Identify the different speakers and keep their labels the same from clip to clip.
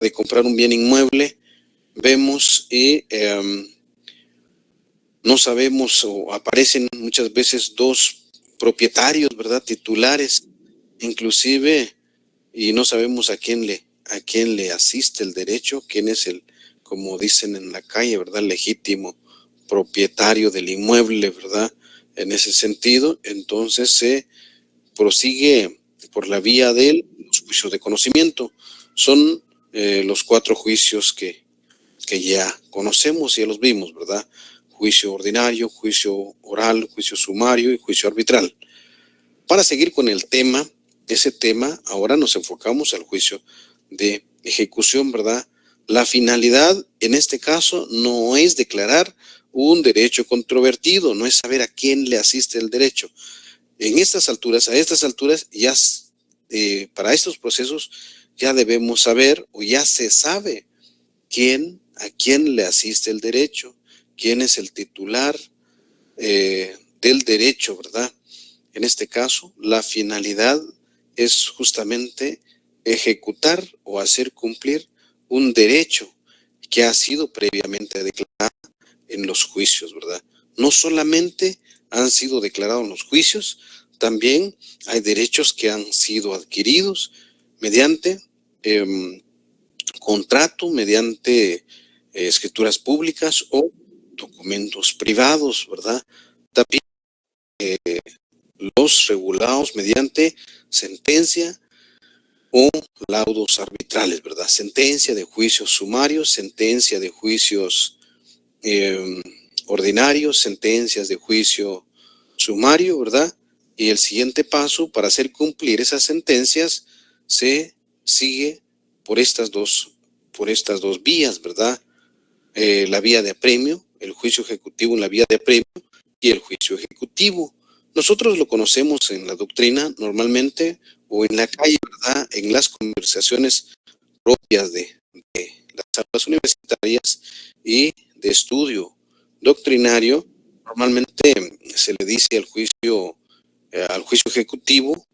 Speaker 1: de comprar un bien inmueble, vemos y no sabemos, o aparecen muchas veces dos propietarios, ¿verdad? Titulares, inclusive, y no sabemos a quién le asiste el derecho, quién es el, como dicen en la calle, ¿verdad? Legítimo propietario del inmueble, ¿verdad? En ese sentido, entonces se prosigue por la vía de los juicios de conocimiento. Son los 4 juicios que ya conocemos y ya los vimos, ¿verdad? Juicio ordinario, juicio oral, juicio sumario y juicio arbitral. Para seguir con el tema, ese tema, ahora nos enfocamos al juicio de ejecución, ¿verdad? La finalidad en este caso no es declarar un derecho controvertido, no es saber a quién le asiste el derecho. En estas alturas, a estas alturas, ya para estos procesos ya debemos saber o ya se sabe a quién le asiste el derecho, quién es el titular del derecho, ¿verdad? En este caso, la finalidad es justamente ejecutar o hacer cumplir un derecho que ha sido previamente declarado en los juicios, ¿verdad? No solamente han sido declarados en los juicios, también hay derechos que han sido adquiridos mediante contrato, mediante escrituras públicas o documentos privados, ¿verdad? También los regulados mediante sentencia o laudos arbitrales, ¿verdad? Sentencia de juicios sumarios, sentencia de juicios ordinarios, sentencias de juicio sumario, ¿verdad? Y el siguiente paso para hacer cumplir esas sentencias se sigue por estas dos vías, ¿verdad? La vía de apremio, el juicio ejecutivo en la vía de apremio y el juicio ejecutivo. Nosotros lo conocemos en la doctrina normalmente o en la calle, ¿verdad? En las conversaciones propias de las aulas universitarias y de estudio doctrinario, normalmente se le dice al juicio ejecutivo,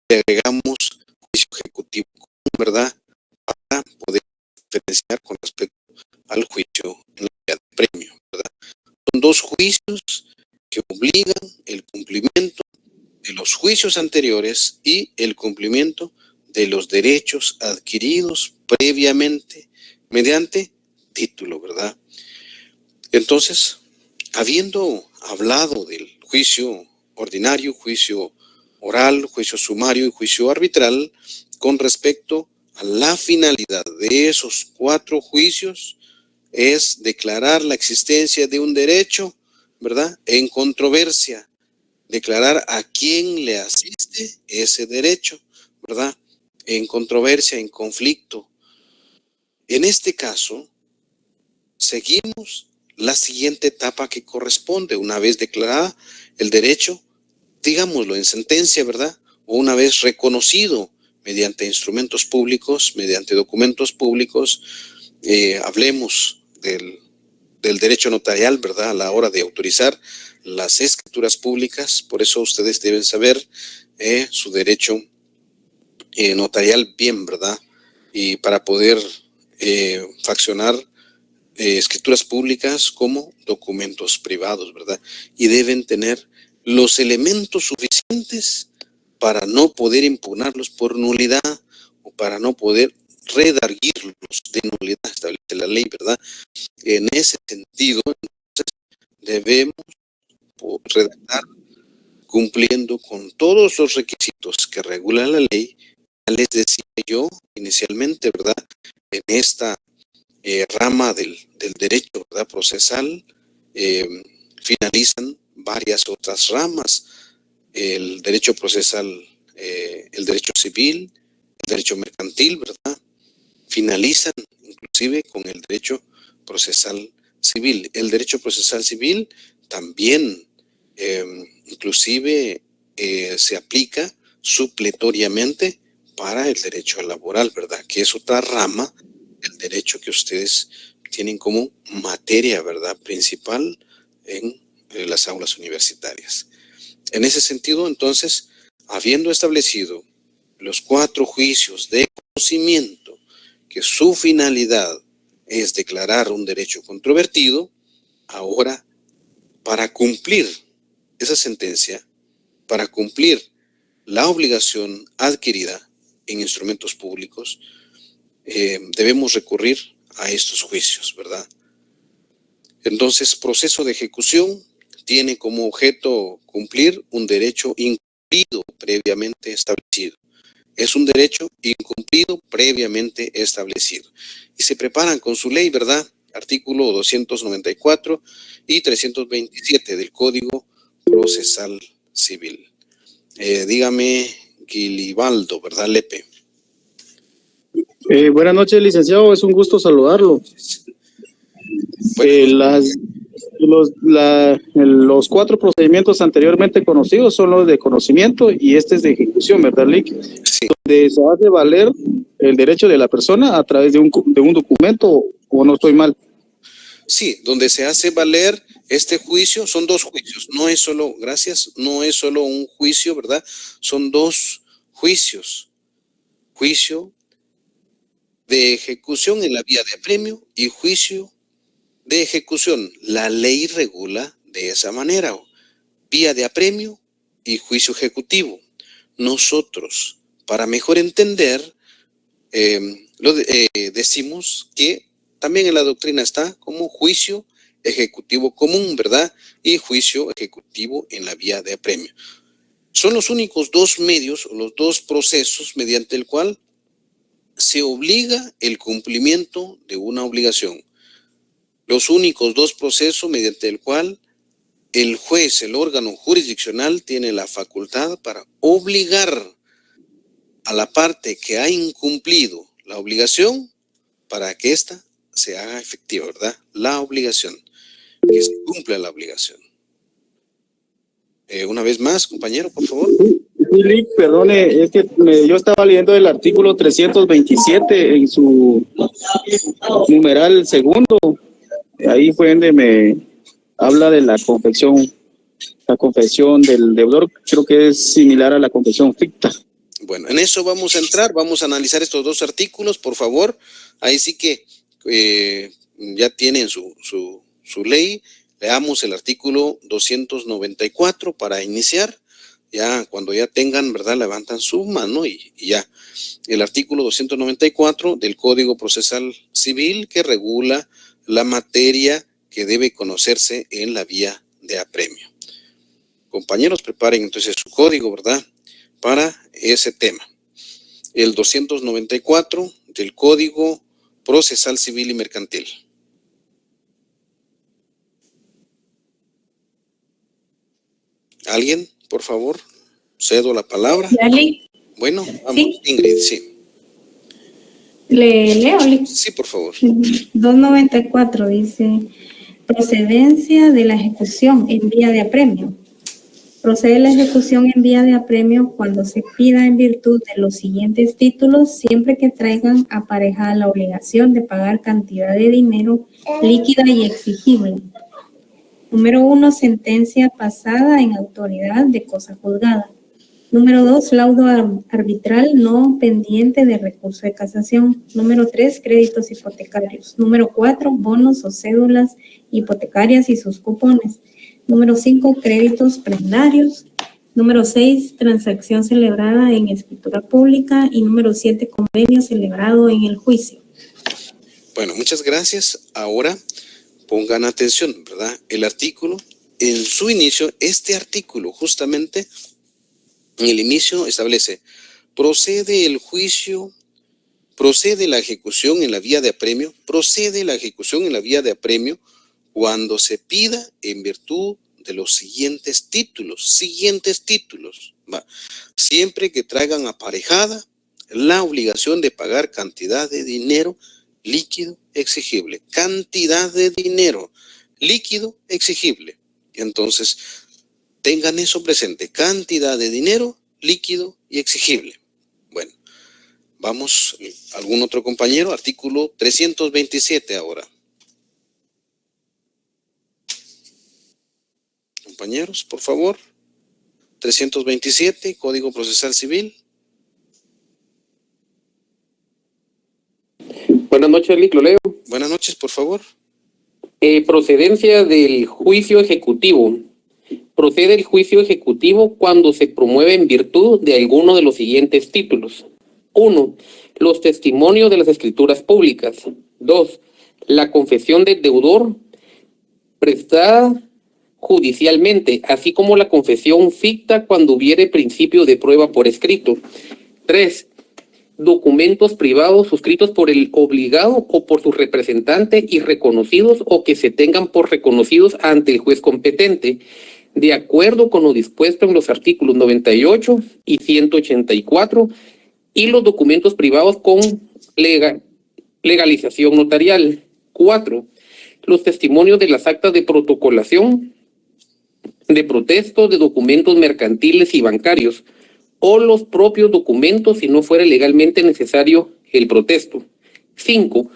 Speaker 1: le agregamos juicio ejecutivo, ¿verdad? Para poder diferenciar con respecto al juicio en la vía de premio, ¿verdad? Son 2 juicios que obligan el cumplimiento de los juicios anteriores y el cumplimiento de los derechos adquiridos previamente mediante título, ¿verdad? Entonces, habiendo hablado del juicio ordinario, juicio oral, juicio sumario y juicio arbitral, con respecto a la finalidad de esos 4 juicios, es declarar la existencia de un derecho, ¿verdad? En controversia, declarar a quién le asiste ese derecho, ¿verdad? En controversia, en conflicto. En este caso, seguimos la siguiente etapa que corresponde, una vez declarada el derecho, digámoslo en sentencia, ¿verdad? O una vez reconocido mediante instrumentos públicos, mediante documentos públicos, hablemos del derecho notarial, ¿verdad? A la hora de autorizar las escrituras públicas, por eso ustedes deben saber su derecho notarial bien, ¿verdad? Y para poder fraccionar escrituras públicas como documentos privados, ¿verdad? Y deben tener los elementos suficientes para no poder impugnarlos por nulidad o para no poder redarguirlos de nulidad, establece la ley, ¿verdad? En ese sentido, entonces, debemos redactar cumpliendo con todos los requisitos que regula la ley. Ya les decía yo inicialmente, ¿verdad? En esta rama del derecho, ¿verdad? Procesal, finalizan varias otras ramas, el derecho procesal, el derecho civil, el derecho mercantil, ¿verdad? Finalizan inclusive con el derecho procesal civil. El derecho procesal civil también inclusive se aplica supletoriamente para el derecho laboral, ¿verdad? Que es otra rama del derecho que ustedes tienen como materia, ¿verdad? Principal en las aulas universitarias. En ese sentido, entonces, habiendo establecido los 4 juicios de conocimiento que su finalidad es declarar un derecho controvertido, ahora para cumplir esa sentencia, para cumplir la obligación adquirida en instrumentos públicos, debemos recurrir a estos juicios, ¿verdad? Entonces, proceso de ejecución tiene como objeto cumplir un derecho incumplido previamente establecido. Es un derecho incumplido previamente establecido. Y se preparan con su ley, ¿verdad? Artículo 294 y 327 del Código Procesal Civil. Dígame, Guilibaldo, ¿verdad, Lepe?
Speaker 2: Buenas noches, licenciado. Es un gusto saludarlo. Los 4 procedimientos anteriormente conocidos son los de conocimiento y este es de ejecución, ¿verdad, Lick?
Speaker 1: Sí.
Speaker 2: Donde se hace valer el derecho de la persona a través de un documento, ¿o no estoy mal?
Speaker 1: Sí, donde se hace valer este juicio, son 2 juicios, no es solo, gracias, no es solo un juicio, ¿verdad? Son 2 juicios. Juicio de ejecución en la vía de apremio y juicio de ejecución. La ley regula de esa manera, vía de apremio y juicio ejecutivo. Nosotros, para mejor entender, decimos que también en la doctrina está como juicio ejecutivo común, ¿verdad? Y juicio ejecutivo en la vía de apremio. Son los únicos 2 medios o los 2 procesos mediante el cual se obliga el cumplimiento de una obligación. Los únicos 2 procesos mediante el cual el juez, el órgano jurisdiccional, tiene la facultad para obligar a la parte que ha incumplido la obligación para que ésta se haga efectiva, ¿verdad? La obligación, que se cumpla la obligación. Una vez más, compañero, por favor.
Speaker 2: Sí, Lick, perdone, es que yo estaba leyendo el artículo 327 en su numeral segundo. Ahí fue donde me habla de la confesión del deudor. Creo que es similar a la confesión ficta.
Speaker 1: Bueno, en eso vamos a entrar, vamos a analizar estos 2 artículos, por favor. Ahí sí que ya tienen su ley. Leamos el artículo 294 para iniciar. Ya cuando ya tengan, ¿verdad? Levantan su mano y ya. El artículo 294 del Código Procesal Civil que regula la materia que debe conocerse en la vía de apremio. Compañeros, preparen entonces su código, ¿verdad? Para ese tema. El 294 del Código Procesal Civil y Mercantil. ¿Alguien, por favor? Cedo la palabra.
Speaker 3: Dale.
Speaker 1: Bueno, vamos,
Speaker 3: ¿Sí?
Speaker 1: Ingrid, sí.
Speaker 3: Leo.
Speaker 1: Sí, por favor.
Speaker 3: 294 dice, procedencia de la ejecución en vía de apremio. Procede la ejecución en vía de apremio cuando se pida en virtud de los siguientes títulos, siempre que traigan aparejada la obligación de pagar cantidad de dinero líquida y exigible. Número 1, sentencia pasada en autoridad de cosa juzgada. Número 2, laudo arbitral no pendiente de recurso de casación. Número 3, créditos hipotecarios. Número 4, bonos o cédulas hipotecarias y sus cupones. Número 5, créditos prendarios. Número 6, transacción celebrada en escritura pública. Y número 7, convenio celebrado en el juicio.
Speaker 1: Bueno, muchas gracias. Ahora pongan atención, ¿verdad? El artículo, en su inicio, este artículo justamente en el inicio establece, procede el juicio, procede la ejecución en la vía de apremio, procede la ejecución en la vía de apremio cuando se pida en virtud de los siguientes títulos, ¿va? Siempre que traigan aparejada la obligación de pagar cantidad de dinero líquido exigible, cantidad de dinero líquido exigible. Entonces, tengan eso presente, cantidad de dinero líquido y exigible. Bueno, vamos, ¿algún otro compañero? Artículo 327 ahora. Compañeros, por favor. 327, Código Procesal Civil.
Speaker 4: Buenas noches, Lic, lo leo.
Speaker 1: Buenas noches, por favor.
Speaker 4: Procedencia del juicio ejecutivo. Procede el juicio ejecutivo cuando se promueve en virtud de alguno de los siguientes títulos. 1. Los testimonios de las escrituras públicas. 2. La confesión del deudor prestada judicialmente, así como la confesión ficta cuando hubiere principio de prueba por escrito. 3. Documentos privados suscritos por el obligado o por su representante y reconocidos o que se tengan por reconocidos ante el juez competente, de acuerdo con lo dispuesto en los artículos 98 y 184, y los documentos privados con legalización notarial. 4. Los testimonios de las actas de protocolación, de protesto, de documentos mercantiles y bancarios, o los propios documentos si no fuera legalmente necesario el protesto. 5.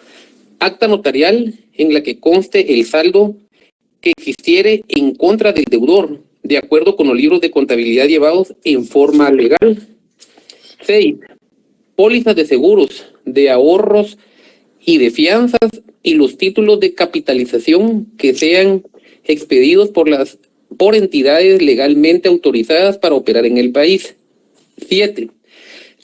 Speaker 4: Acta notarial en la que conste el saldo que existiere en contra del deudor, de acuerdo con los libros de contabilidad llevados en forma legal. 6. Pólizas de seguros, de ahorros y de fianzas y los títulos de capitalización que sean expedidos por entidades legalmente autorizadas para operar en el país. 7.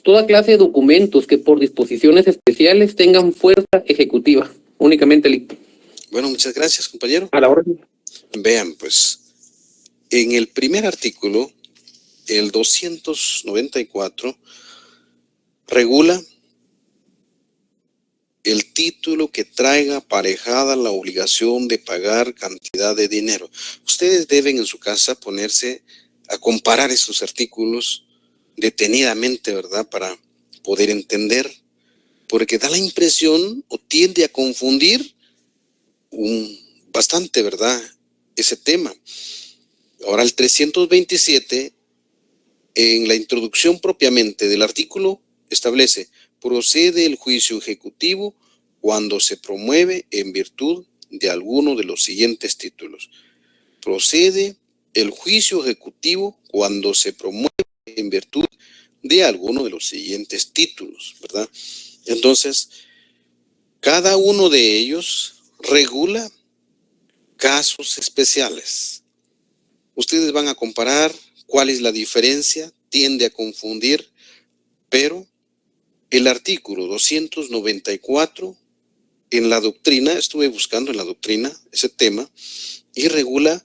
Speaker 4: Toda clase de documentos que por disposiciones especiales tengan fuerza ejecutiva. Únicamente el...
Speaker 1: Bueno, muchas gracias, compañero.
Speaker 4: A la orden.
Speaker 1: Vean, pues, en el primer artículo, el 294, regula el título que traiga aparejada la obligación de pagar cantidad de dinero. Ustedes deben en su casa ponerse a comparar esos artículos detenidamente, ¿verdad? Para poder entender, porque da la impresión o tiende a confundir bastante, ¿verdad? Ese tema. Ahora el 327, en la introducción propiamente del artículo, establece: procede el juicio ejecutivo cuando se promueve en virtud de alguno de los siguientes títulos. Procede el juicio ejecutivo cuando se promueve en virtud de alguno de los siguientes títulos, ¿verdad? Entonces, cada uno de ellos regula casos especiales. Ustedes van a comparar cuál es la diferencia, tiende a confundir, pero el artículo 294 en la doctrina, estuve buscando en la doctrina ese tema, y regula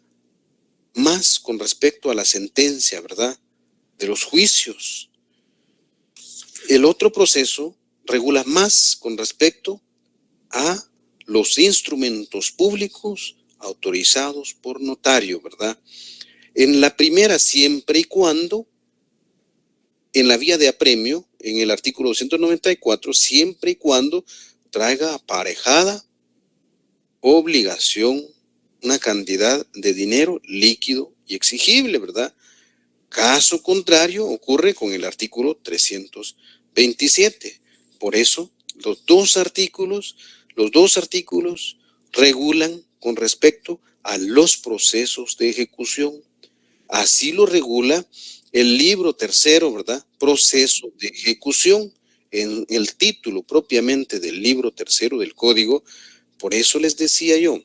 Speaker 1: más con respecto a la sentencia, ¿verdad?, de los juicios. El otro proceso regula más con respecto a los instrumentos públicos autorizados por notario, ¿verdad? En la primera, siempre y cuando, en la vía de apremio, en el artículo 294, siempre y cuando traiga aparejada obligación, una cantidad de dinero líquido y exigible, ¿verdad? Caso contrario ocurre con el artículo 327. Por eso, los dos artículos regulan con respecto a los procesos de ejecución. Así lo regula el libro tercero, ¿verdad? Proceso de ejecución, en el título propiamente del libro tercero del código. Por eso les decía yo,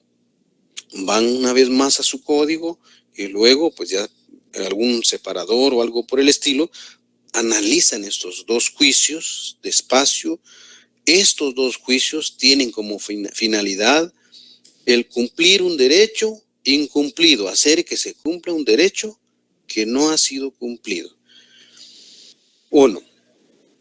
Speaker 1: van una vez más a su código y luego pues ya algún separador o algo por el estilo, analizan estos dos juicios despacio. Estos dos juicios tienen como finalidad el cumplir un derecho incumplido, hacer que se cumpla un derecho que no ha sido cumplido. 1.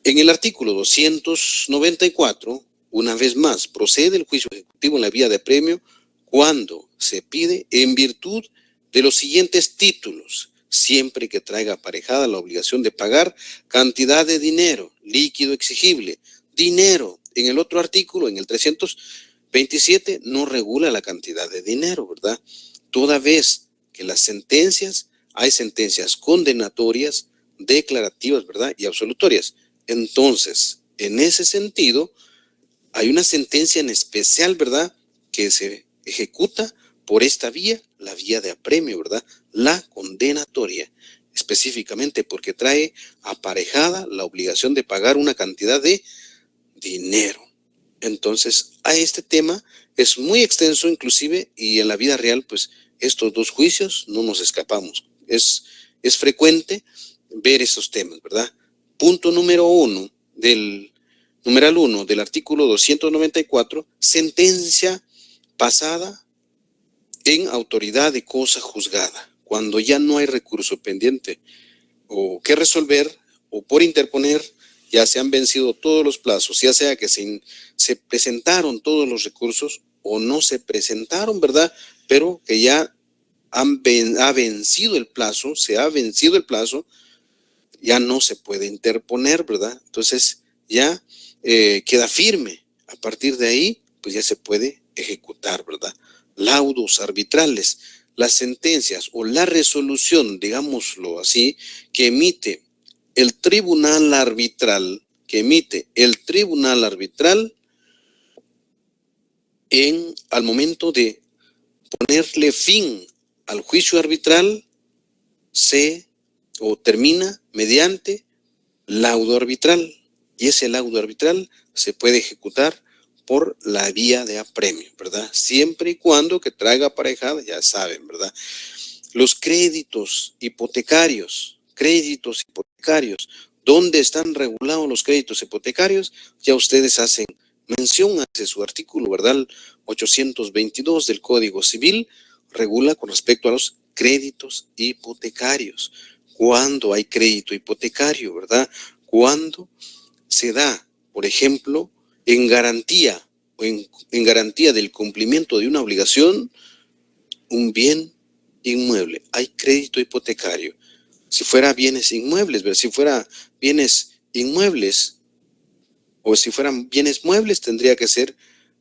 Speaker 1: En el artículo 294, una vez más, procede el juicio ejecutivo en la vía de apremio cuando se pide en virtud de los siguientes títulos, siempre que traiga aparejada la obligación de pagar cantidad de dinero líquido exigible. Dinero, en el otro artículo, en el 327, no regula la cantidad de dinero, ¿verdad? Toda vez que las sentencias, hay sentencias condenatorias, declarativas, ¿verdad?, y absolutorias. Entonces, en ese sentido, hay una sentencia en especial, ¿verdad?, que se ejecuta por esta vía, la vía de apremio, ¿verdad?, la condenatoria, específicamente porque trae aparejada la obligación de pagar una cantidad de dinero. Entonces, a este tema es muy extenso inclusive, y en la vida real, pues, estos dos juicios no nos escapamos. Es frecuente ver estos temas, ¿verdad? Punto número 1 del numeral 1 del artículo 294, sentencia pasada en autoridad de cosa juzgada, cuando ya no hay recurso pendiente o que resolver o por interponer, ya se han vencido todos los plazos, ya sea que se presentaron todos los recursos o no se presentaron, ¿verdad? Pero que ya ha vencido el plazo, se ha vencido el plazo, ya no se puede interponer, ¿verdad? Entonces ya queda firme. A partir de ahí, pues ya se puede ejecutar, ¿verdad? Laudos arbitrales, las sentencias o la resolución, digámoslo así, que emite el tribunal arbitral, al momento de ponerle fin al juicio arbitral, termina mediante laudo arbitral, y ese laudo arbitral se puede ejecutar por la vía de apremio, ¿verdad? Siempre y cuando que traiga aparejada, ya saben, ¿verdad? Los créditos hipotecarios, ¿dónde están regulados los créditos hipotecarios? Ya ustedes hacen mención hace su artículo, ¿verdad? El 822 del Código Civil regula con respecto a los créditos hipotecarios. Cuando hay crédito hipotecario, ¿verdad? Cuando se da, por ejemplo, en garantía del cumplimiento de una obligación, un bien inmueble. Hay crédito hipotecario. Si fuera bienes inmuebles, ¿verdad? Si fuera bienes inmuebles o si fueran bienes muebles, tendría que ser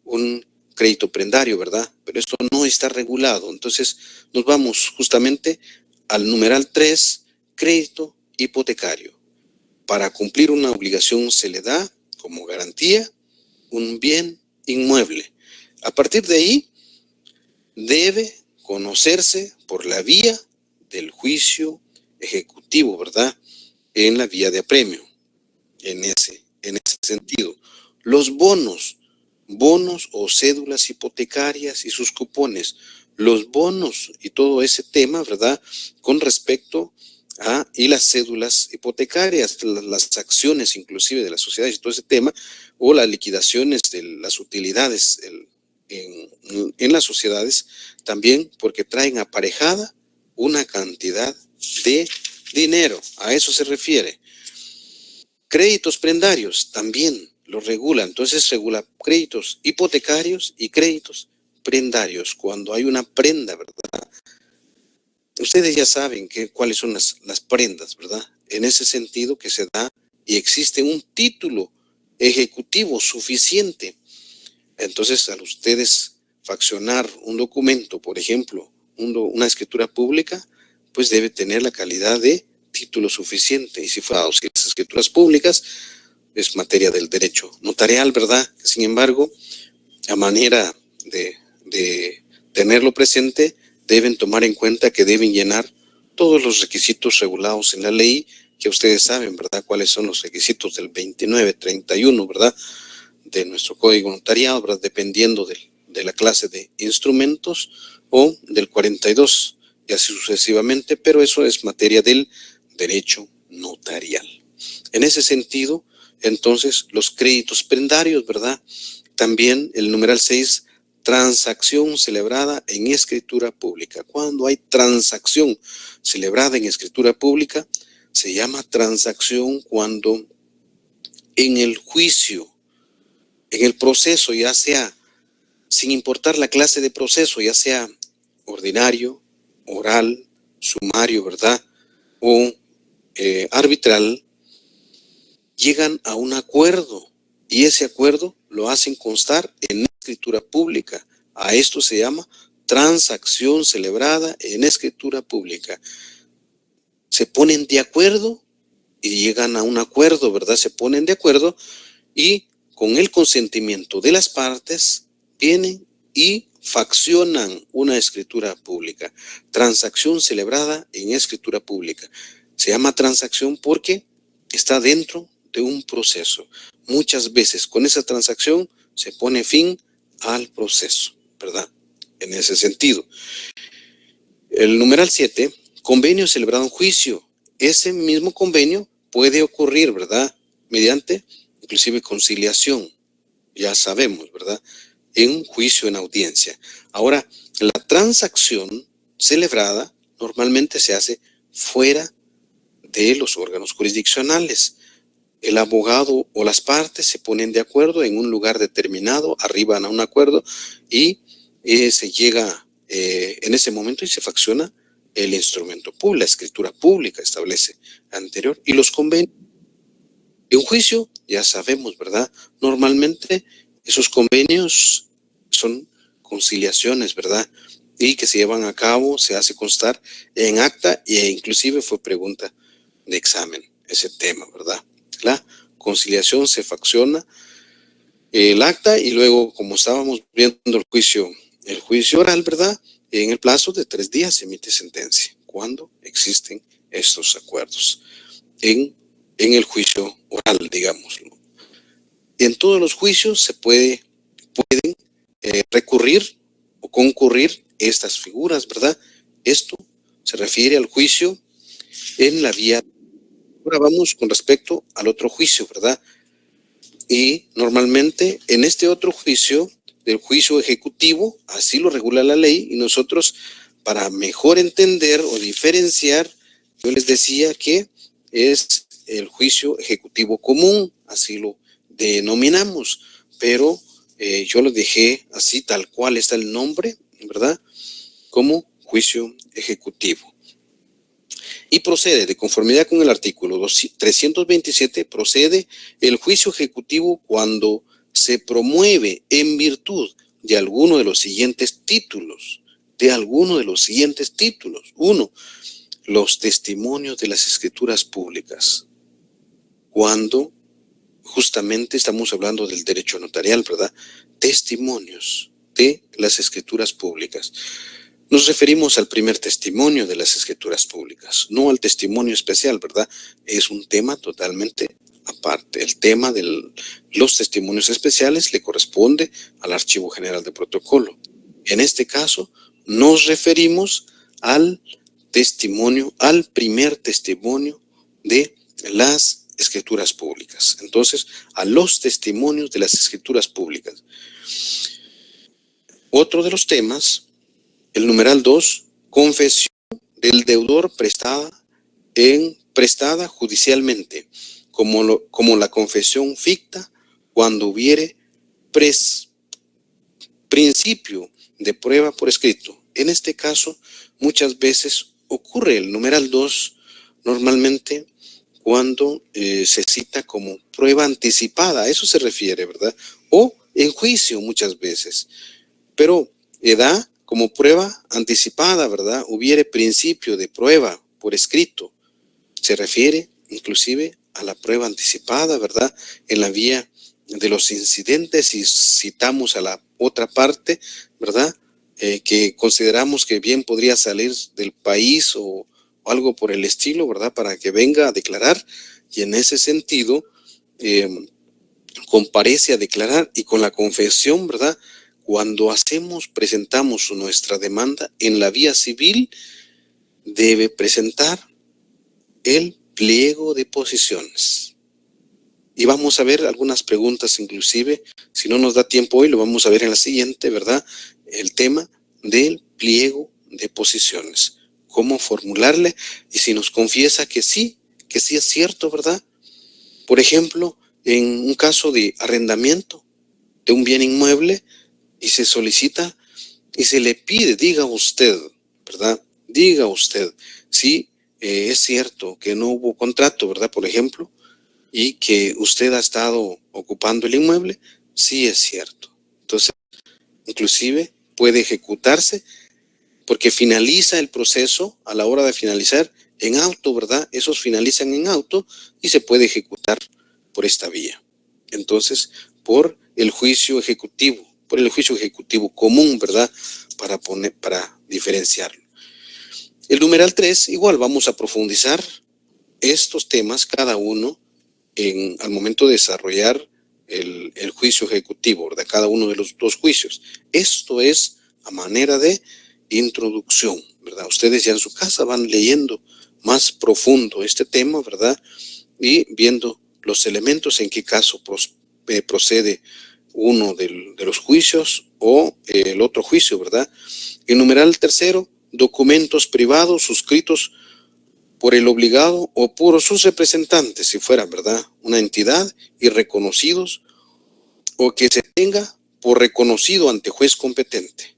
Speaker 1: un crédito prendario, ¿verdad? Pero esto no está regulado. Entonces, nos vamos justamente al numeral 3, crédito hipotecario. Para cumplir una obligación se le da como garantía un bien inmueble. A partir de ahí, debe conocerse por la vía del juicio ejecutivo, ¿verdad? En la vía de apremio, en ese sentido. Los bonos o cédulas hipotecarias y sus cupones, los bonos y todo ese tema, ¿verdad? Con respecto y las cédulas hipotecarias, las acciones inclusive de las sociedades y todo ese tema, o las liquidaciones de las utilidades en las sociedades, también porque traen aparejada una cantidad de dinero. A eso se refiere. Créditos prendarios también lo regula. Entonces regula créditos hipotecarios y créditos prendarios. Cuando hay una prenda, ¿verdad? Ustedes ya saben cuáles son las prendas, ¿verdad? En ese sentido que se da y existe un título ejecutivo suficiente. Entonces, al ustedes faccionar un documento, por ejemplo, una escritura pública, pues debe tener la calidad de título suficiente. Y si las escrituras públicas, es materia del derecho notarial, ¿verdad? Sin embargo, a manera de tenerlo presente, deben tomar en cuenta que deben llenar todos los requisitos regulados en la ley, que ustedes saben, ¿verdad? Cuáles son los requisitos del 2931, ¿verdad? De nuestro código notariado, ¿verdad? Dependiendo de la clase de instrumentos, o del 42, y así sucesivamente, pero eso es materia del derecho notarial. En ese sentido, entonces, los créditos prendarios, ¿verdad? También el numeral 6, transacción celebrada en escritura pública. Cuando hay transacción celebrada en escritura pública, se llama transacción cuando en el juicio, en el proceso, ya sea, sin importar la clase de proceso, ya sea ordinario, oral, sumario, ¿verdad? O arbitral, llegan a un acuerdo y ese acuerdo lo hacen constar en escritura pública. A esto se llama transacción celebrada en escritura pública. Se ponen de acuerdo y llegan a un acuerdo, ¿verdad? Se ponen de acuerdo y con el consentimiento de las partes vienen y faccionan una escritura pública. Transacción celebrada en escritura pública. Se llama transacción porque está dentro de un proceso. Muchas veces con esa transacción se pone fin al proceso, ¿verdad? En ese sentido. El numeral 7, convenio celebrado en juicio. Ese mismo convenio puede ocurrir, ¿verdad? Mediante, inclusive, conciliación. Ya sabemos, ¿verdad? En juicio, en audiencia. Ahora, la transacción celebrada normalmente se hace fuera de los órganos jurisdiccionales. El abogado o las partes se ponen de acuerdo en un lugar determinado, arriban a un acuerdo y se llega en ese momento y se fracciona el instrumento público, la escritura pública establece anterior. Y los convenios de un juicio, ya sabemos, ¿verdad? Normalmente esos convenios son conciliaciones, ¿verdad? Y que se llevan a cabo, se hace constar en acta e inclusive fue pregunta de examen ese tema, ¿verdad? La conciliación se fracciona el acta y luego, como estábamos viendo el juicio oral, ¿verdad? En el plazo de 3 días se emite sentencia, cuando existen estos acuerdos en el juicio oral, digámoslo. En todos los juicios se pueden recurrir o concurrir estas figuras, ¿verdad? Esto se refiere al juicio en la vía. Ahora vamos con respecto al otro juicio, ¿verdad? Y normalmente en este otro juicio, del juicio ejecutivo, así lo regula la ley, y nosotros, para mejor entender o diferenciar, yo les decía que es el juicio ejecutivo común, así lo denominamos, pero yo lo dejé así, tal cual está el nombre, ¿verdad? Como juicio ejecutivo. Y procede, de conformidad con el artículo 327, procede el juicio ejecutivo cuando se promueve en virtud de alguno de los siguientes títulos. Uno, los testimonios de las escrituras públicas. Cuando justamente estamos hablando del derecho notarial, ¿verdad? Testimonios de las escrituras públicas. Nos referimos al primer testimonio de las escrituras públicas, no al testimonio especial, ¿verdad? Es un tema totalmente aparte. El tema de los testimonios especiales le corresponde al Archivo General de Protocolo. En este caso, nos referimos al primer testimonio de las escrituras públicas. Entonces, a los testimonios de las escrituras públicas. Otro de los temas, el numeral 2, confesión del deudor prestada judicialmente, como la confesión ficta, cuando hubiere principio de prueba por escrito. En este caso, muchas veces ocurre el numeral 2, normalmente cuando se cita como prueba anticipada, a eso se refiere, ¿verdad? O en juicio muchas veces, pero da como prueba anticipada, ¿verdad? Hubiere principio de prueba por escrito. Se refiere inclusive a la prueba anticipada, ¿verdad? En la vía de los incidentes, y citamos a la otra parte, ¿verdad? Que consideramos que bien podría salir del país o algo por el estilo, ¿verdad? Para que venga a declarar, y en ese sentido comparece a declarar, y con la confesión, ¿verdad? Cuando presentamos nuestra demanda en la vía civil, debe presentar el pliego de posiciones. Y vamos a ver algunas preguntas, inclusive, si no nos da tiempo hoy, lo vamos a ver en la siguiente, ¿verdad? El tema del pliego de posiciones. Cómo formularle, y si nos confiesa que sí es cierto, ¿verdad? Por ejemplo, en un caso de arrendamiento de un bien inmueble, y se solicita y se le pide, diga usted, ¿verdad? Diga usted si es cierto que no hubo contrato, ¿verdad? Por ejemplo, y que usted ha estado ocupando el inmueble, sí es cierto. Entonces, inclusive puede ejecutarse porque finaliza el proceso a la hora de finalizar en auto, ¿verdad? Esos finalizan en auto y se puede ejecutar por esta vía. Entonces, por el juicio ejecutivo común, ¿verdad? Para diferenciarlo. El numeral 3, igual vamos a profundizar estos temas, cada uno, al momento de desarrollar el juicio ejecutivo, ¿verdad? Cada uno de los dos juicios. Esto es a manera de introducción, ¿verdad? Ustedes ya en su casa van leyendo más profundo este tema, ¿verdad? Y viendo los elementos en qué caso procede uno de los juicios o el otro juicio, ¿verdad? El numeral tercero, documentos privados suscritos por el obligado o por sus representantes, si fuera, ¿verdad?, una entidad, y reconocidos, o que se tenga por reconocido ante juez competente.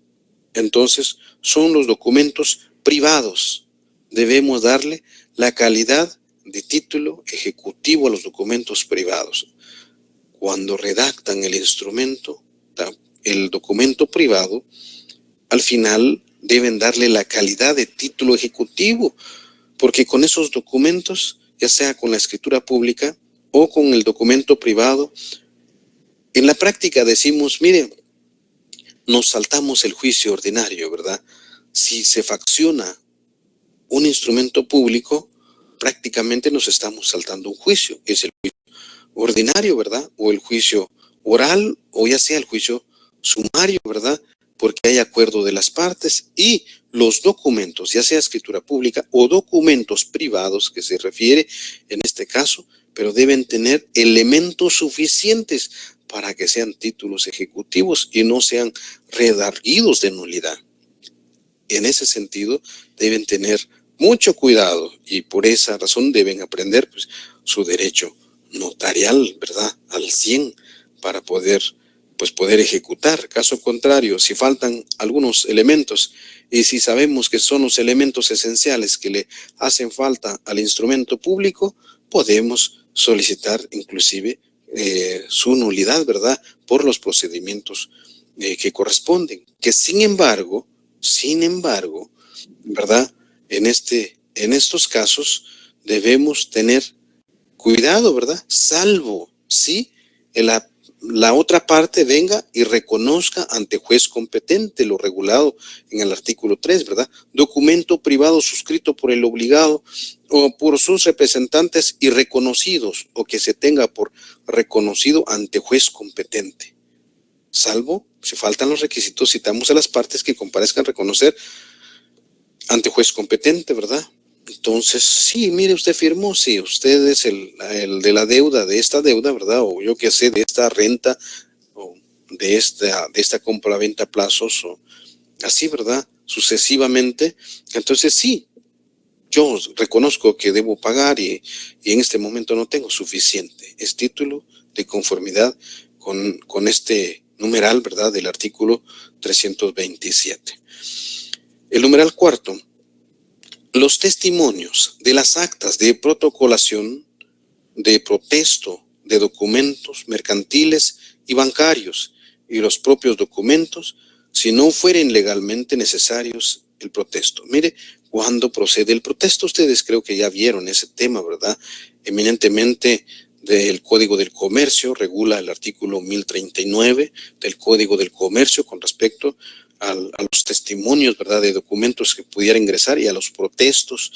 Speaker 1: Entonces, son los documentos privados. Debemos darle la calidad de título ejecutivo a los documentos privados. Cuando redactan el instrumento, el documento privado, al final deben darle la calidad de título ejecutivo, porque con esos documentos, ya sea con la escritura pública o con el documento privado, en la práctica decimos, mire, nos saltamos el juicio ordinario, ¿verdad? Si se facciona un instrumento público, prácticamente nos estamos saltando un juicio, que es el juicio ordinario, ¿verdad? O el juicio oral, o ya sea el juicio sumario, ¿verdad? Porque hay acuerdo de las partes, y los documentos, ya sea escritura pública o documentos privados, que se refiere en este caso, pero deben tener elementos suficientes para que sean títulos ejecutivos y no sean redarguidos de nulidad. En ese sentido, deben tener mucho cuidado, y por esa razón deben aprender pues, su derecho notarial, ¿verdad? Al 100, para poder ejecutar. Caso contrario, si faltan algunos elementos, y si sabemos que son los elementos esenciales que le hacen falta al instrumento público, podemos solicitar inclusive su nulidad, ¿verdad? Por los procedimientos que corresponden. Que sin embargo, ¿verdad? En estos casos debemos tener cuidado, ¿verdad? Salvo si la otra parte venga y reconozca ante juez competente lo regulado en el artículo 3, ¿verdad? Documento privado suscrito por el obligado o por sus representantes y reconocidos, o que se tenga por reconocido ante juez competente. Salvo, si faltan los requisitos, citamos a las partes que comparezcan a reconocer ante juez competente, ¿verdad? Entonces, sí, mire, usted firmó, sí, usted es el de la deuda, de esta deuda, ¿verdad? O yo qué sé, de esta renta, o de esta compra-venta a plazos, o así, ¿verdad? Sucesivamente. Entonces, sí, yo reconozco que debo pagar y en este momento no tengo suficiente. Es título de conformidad con este numeral, ¿verdad? Del artículo 327. El numeral cuarto. Los testimonios de las actas de protocolación, de protesto, de documentos mercantiles y bancarios, y los propios documentos, si no fueren legalmente necesarios el protesto. Mire, cuando procede el protesto, ustedes creo que ya vieron ese tema, ¿verdad? Eminentemente del Código del Comercio, regula el artículo 1039 del Código del Comercio con respecto a los testimonios, ¿verdad?, de documentos que pudiera ingresar, y a los protestos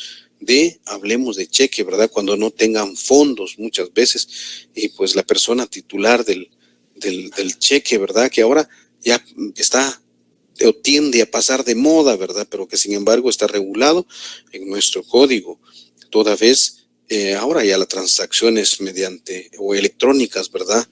Speaker 1: hablemos de cheque, ¿verdad?, cuando no tengan fondos muchas veces, y pues la persona titular del cheque, ¿verdad?, que ahora ya está o tiende a pasar de moda, ¿verdad?, pero que sin embargo está regulado en nuestro código, toda vez ahora ya las transacciones mediante o electrónicas, ¿verdad?,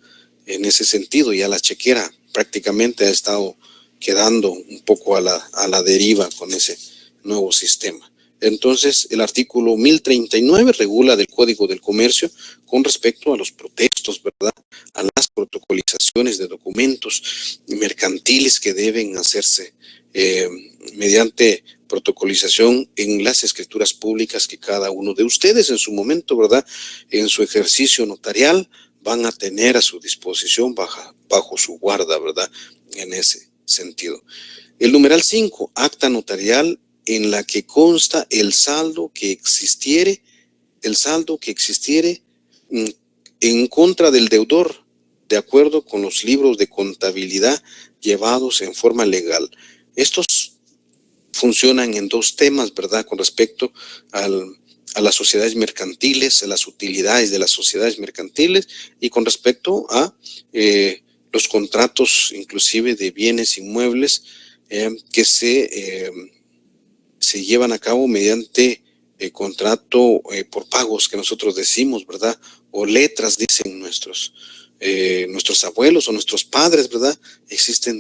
Speaker 1: en ese sentido ya la chequera prácticamente ha estado quedando un poco a la deriva con ese nuevo sistema. Entonces, el artículo 1039 regula del Código del Comercio con respecto a los protestos, ¿verdad?, a las protocolizaciones de documentos mercantiles que deben hacerse mediante protocolización en las escrituras públicas que cada uno de ustedes en su momento, ¿verdad?, en su ejercicio notarial van a tener a su disposición bajo su guarda, ¿verdad?, en ese sentido. El numeral 5, acta notarial en la que consta el saldo que existiere en contra del deudor, de acuerdo con los libros de contabilidad llevados en forma legal. Estos funcionan en dos temas, ¿verdad?, con respecto a las sociedades mercantiles, a las utilidades de las sociedades mercantiles y con respecto a los contratos inclusive de bienes inmuebles que se llevan a cabo mediante contrato por pagos que nosotros decimos, ¿verdad? O letras, dicen nuestros abuelos o nuestros padres, ¿verdad?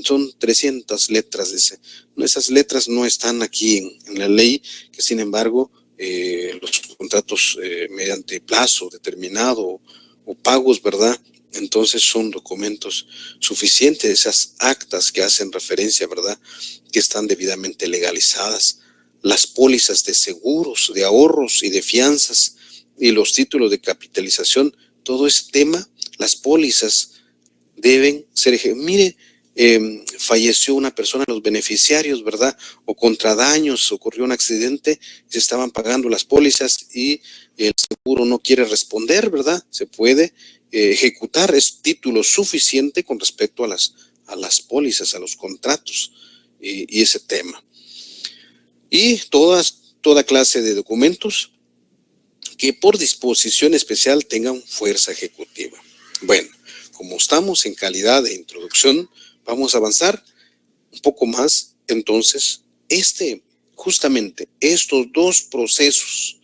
Speaker 1: Son 300 letras, dice. No, esas letras no están aquí en la ley, que sin embargo los contratos mediante plazo determinado o pagos, ¿verdad? Entonces son documentos suficientes, esas actas que hacen referencia, ¿verdad? Que están debidamente legalizadas. Las pólizas de seguros, de ahorros y de fianzas y los títulos de capitalización, todo ese tema, las pólizas deben ser, mire, falleció una persona, los beneficiarios, ¿verdad? O contra daños, ocurrió un accidente, se estaban pagando las pólizas y el seguro no quiere responder, ¿verdad? Se puede ejecutar, es título suficiente con respecto a las pólizas, a los contratos y ese tema. Y toda clase de documentos que por disposición especial tengan fuerza ejecutiva. Bueno, como estamos en calidad de introducción, vamos a avanzar un poco más. Entonces, justamente estos dos procesos,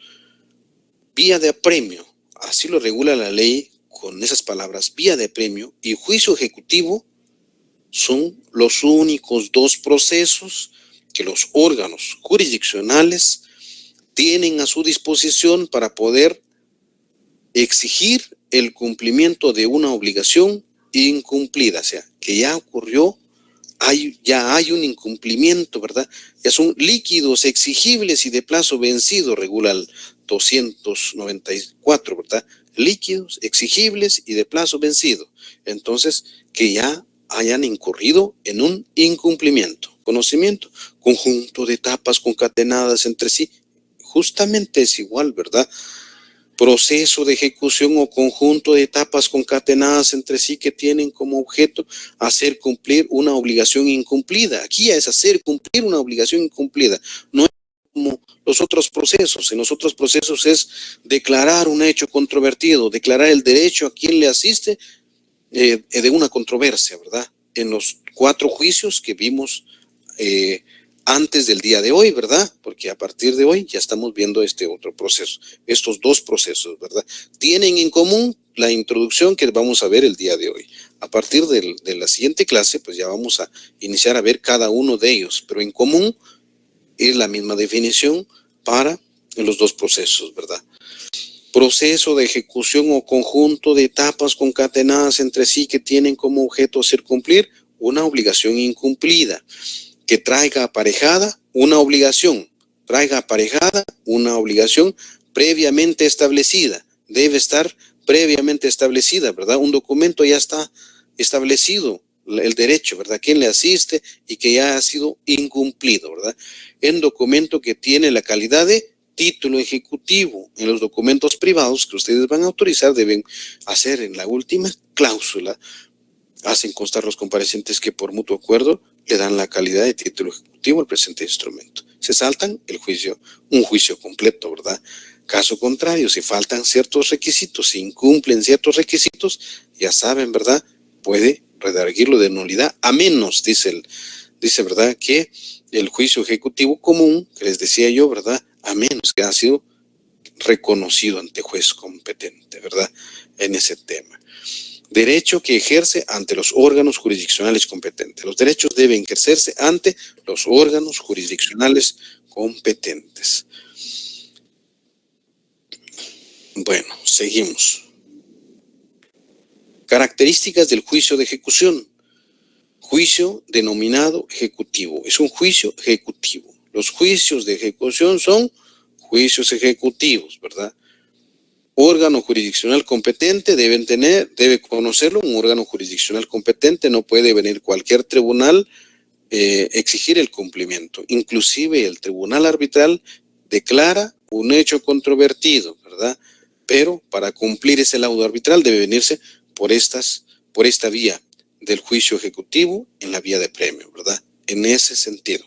Speaker 1: vía de apremio, así lo regula la ley con esas palabras, vía de apremio y juicio ejecutivo, son los únicos dos procesos que los órganos jurisdiccionales tienen a su disposición para poder exigir el cumplimiento de una obligación incumplida, o sea, que ya ocurrió, ya hay un incumplimiento, ¿verdad? Ya son líquidos exigibles y de plazo vencido, regula el 294, ¿verdad? Líquidos exigibles y de plazo vencido. Entonces, que ya hayan incurrido en un incumplimiento. Conocimiento, conjunto de etapas concatenadas entre sí, justamente es igual, ¿verdad? Proceso de ejecución o conjunto de etapas concatenadas entre sí que tienen como objeto hacer cumplir una obligación incumplida. Aquí es hacer cumplir una obligación incumplida, no es como los otros procesos. En los otros procesos es declarar un hecho controvertido, declarar el derecho a quien le asiste de una controversia, ¿verdad? En los 4 juicios que vimos antes del día de hoy, ¿verdad? Porque a partir de hoy ya estamos viendo este otro proceso, estos dos procesos, ¿verdad? Tienen en común la introducción que vamos a ver el día de hoy. A partir de la siguiente clase, pues ya vamos a iniciar a ver cada uno de ellos, pero en común es la misma definición para los dos procesos, ¿verdad? Proceso de ejecución o conjunto de etapas concatenadas entre sí que tienen como objeto hacer cumplir una obligación incumplida, que traiga aparejada una obligación previamente establecida. Debe estar previamente establecida, ¿verdad? Un documento ya está establecido, el derecho, ¿verdad? Quién le asiste y que ya ha sido incumplido, ¿verdad? En documento que tiene la calidad de título ejecutivo. En los documentos privados que ustedes van a autorizar deben hacer en la última cláusula, hacen constar los comparecientes que por mutuo acuerdo le dan la calidad de título ejecutivo al presente instrumento. Se saltan un juicio completo, ¿verdad? Caso contrario, si faltan ciertos requisitos, si incumplen ciertos requisitos, ya saben, ¿verdad? Puede redarguirlo de nulidad, a menos, dice, ¿verdad? Que el juicio ejecutivo común, que les decía yo, ¿verdad? A menos que haya sido reconocido ante juez competente, ¿verdad? En ese tema. Derecho que ejerce ante los órganos jurisdiccionales competentes. Los derechos deben ejercerse ante los órganos jurisdiccionales competentes. Bueno, seguimos. Características del juicio de ejecución. Juicio denominado ejecutivo. Es un juicio ejecutivo. Los juicios de ejecución son juicios ejecutivos, ¿verdad? Órgano jurisdiccional competente debe conocerlo. Un órgano jurisdiccional competente no puede venir cualquier tribunal exigir el cumplimiento. Inclusive el tribunal arbitral declara un hecho controvertido, ¿verdad? Pero para cumplir ese laudo arbitral debe venirse por esta vía del juicio ejecutivo en la vía de premio, ¿verdad? En ese sentido.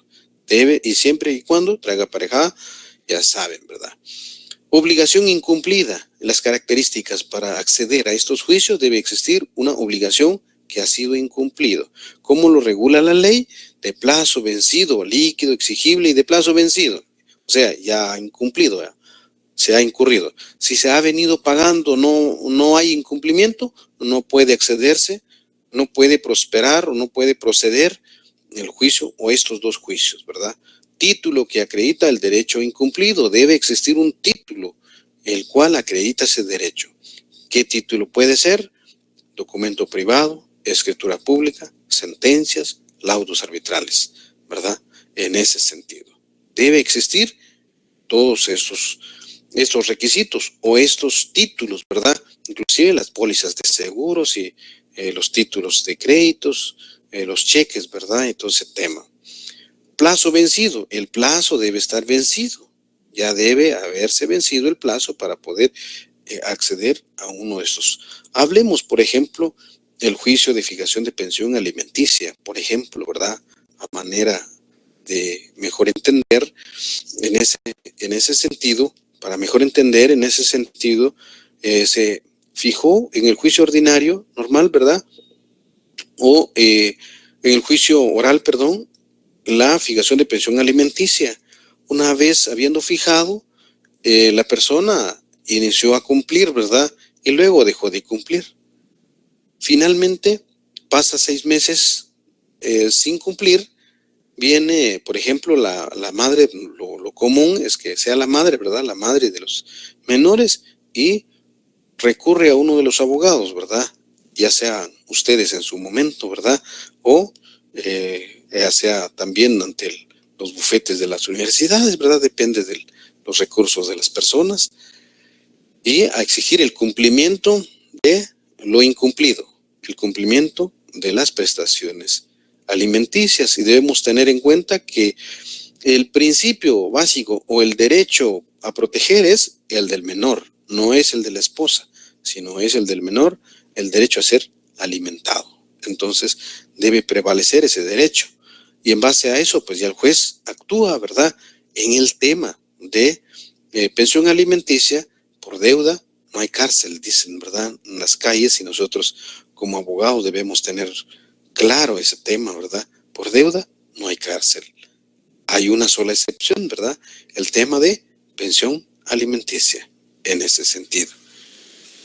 Speaker 1: Debe, y siempre y cuando traiga aparejada, ya saben, ¿verdad? Obligación incumplida. Las características para acceder a estos juicios debe existir una obligación que ha sido incumplido. ¿Cómo lo regula la ley? De plazo vencido, líquido, exigible y de plazo vencido. O sea, ya ha incumplido, ya se ha incurrido. Si se ha venido pagando, no hay incumplimiento, no puede accederse, no puede prosperar o no puede proceder el juicio o estos dos juicios, ¿verdad? Título que acredita el derecho incumplido. Debe existir un título el cual acredita ese derecho. ¿Qué título puede ser? Documento privado, escritura pública, sentencias, laudos arbitrales, ¿verdad? En ese sentido. Debe existir todos estos requisitos o estos títulos, ¿verdad? Inclusive las pólizas de seguros y los títulos de créditos, los cheques, ¿verdad? Y todo ese tema. Plazo vencido. El plazo debe estar vencido. Ya debe haberse vencido el plazo para poder acceder a uno de estos. Hablemos, por ejemplo, el juicio de fijación de pensión alimenticia, por ejemplo, ¿verdad? A manera de mejor entender en ese sentido, para mejor entender en ese sentido, se fijó en el juicio ordinario normal, ¿verdad? O en el juicio oral, perdón, la fijación de pensión alimenticia. Una vez habiendo fijado, la persona inició a cumplir, ¿verdad? Y luego dejó de cumplir. Finalmente, pasa 6 meses sin cumplir. Viene, por ejemplo, la madre, lo común es que sea la madre, ¿verdad? La madre de los menores y recurre a uno de los abogados, ¿verdad? Ya sean ustedes en su momento, ¿verdad? O ya sea también ante los bufetes de las universidades, ¿verdad? Depende de los recursos de las personas. Y a exigir el cumplimiento de lo incumplido, el cumplimiento de las prestaciones alimenticias. Y debemos tener en cuenta que el principio básico o el derecho a proteger es el del menor, no es el de la esposa, sino es el del menor, el derecho a ser alimentado. Entonces debe prevalecer ese derecho. Y en base a eso, pues ya el juez actúa, ¿verdad? En el tema de pensión alimenticia por deuda, no hay cárcel, dicen, ¿verdad? En las calles, y nosotros como abogados debemos tener claro ese tema, ¿verdad? Por deuda, no hay cárcel. Hay una sola excepción, ¿verdad? El tema de pensión alimenticia, en ese sentido.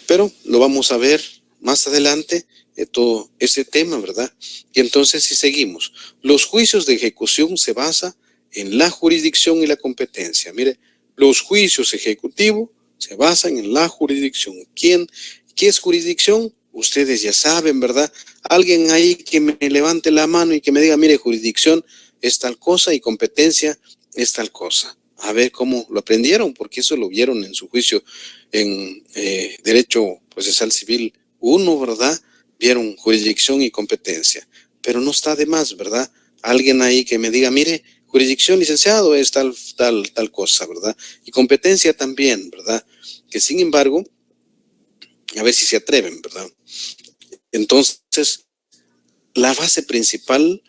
Speaker 1: Pero lo vamos a ver más adelante, todo ese tema, ¿verdad? Y entonces, si seguimos, los juicios de ejecución se basan en la jurisdicción y la competencia. Mire, los juicios ejecutivos se basan en la jurisdicción. ¿Qué es jurisdicción? Ustedes ya saben, ¿verdad? Alguien ahí que me levante la mano y que me diga, mire, jurisdicción es tal cosa y competencia es tal cosa. A ver cómo lo aprendieron, porque eso lo vieron en su juicio en Derecho Procesal Civil 1, ¿verdad? Vieron jurisdicción y competencia. Pero no está de más, ¿verdad? Alguien ahí que me diga, mire, jurisdicción, licenciado, es tal cosa, ¿verdad? Y competencia también, ¿verdad? Que sin embargo, a ver si se atreven, ¿verdad? Entonces, la base principal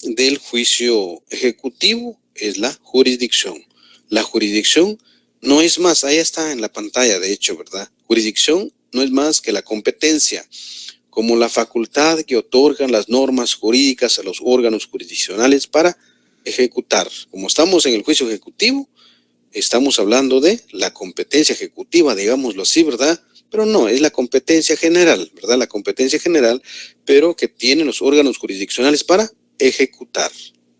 Speaker 1: del juicio ejecutivo es la jurisdicción. La jurisdicción no es más, ahí está en la pantalla, de hecho, ¿verdad? Jurisdicción no es más que la competencia, como la facultad que otorgan las normas jurídicas a los órganos jurisdiccionales para ejecutar. Como estamos en el juicio ejecutivo, estamos hablando de la competencia ejecutiva, digámoslo así, ¿verdad? Pero no, es la competencia general, ¿verdad? La competencia general, pero que tienen los órganos jurisdiccionales para ejecutar.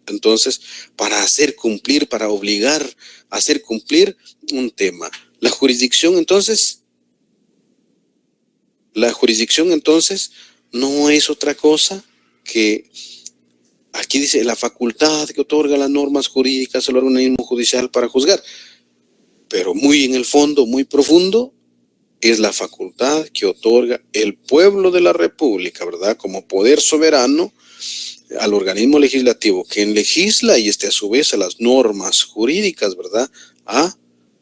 Speaker 1: Entonces, para hacer cumplir, para obligar a hacer cumplir un tema. La jurisdicción, entonces, no es otra cosa que, aquí dice, la facultad que otorga las normas jurídicas al organismo judicial para juzgar. Pero muy en el fondo, muy profundo, es la facultad que otorga el pueblo de la República, ¿verdad? Como poder soberano al organismo legislativo, quien legisla y a su vez a las normas jurídicas, ¿verdad? A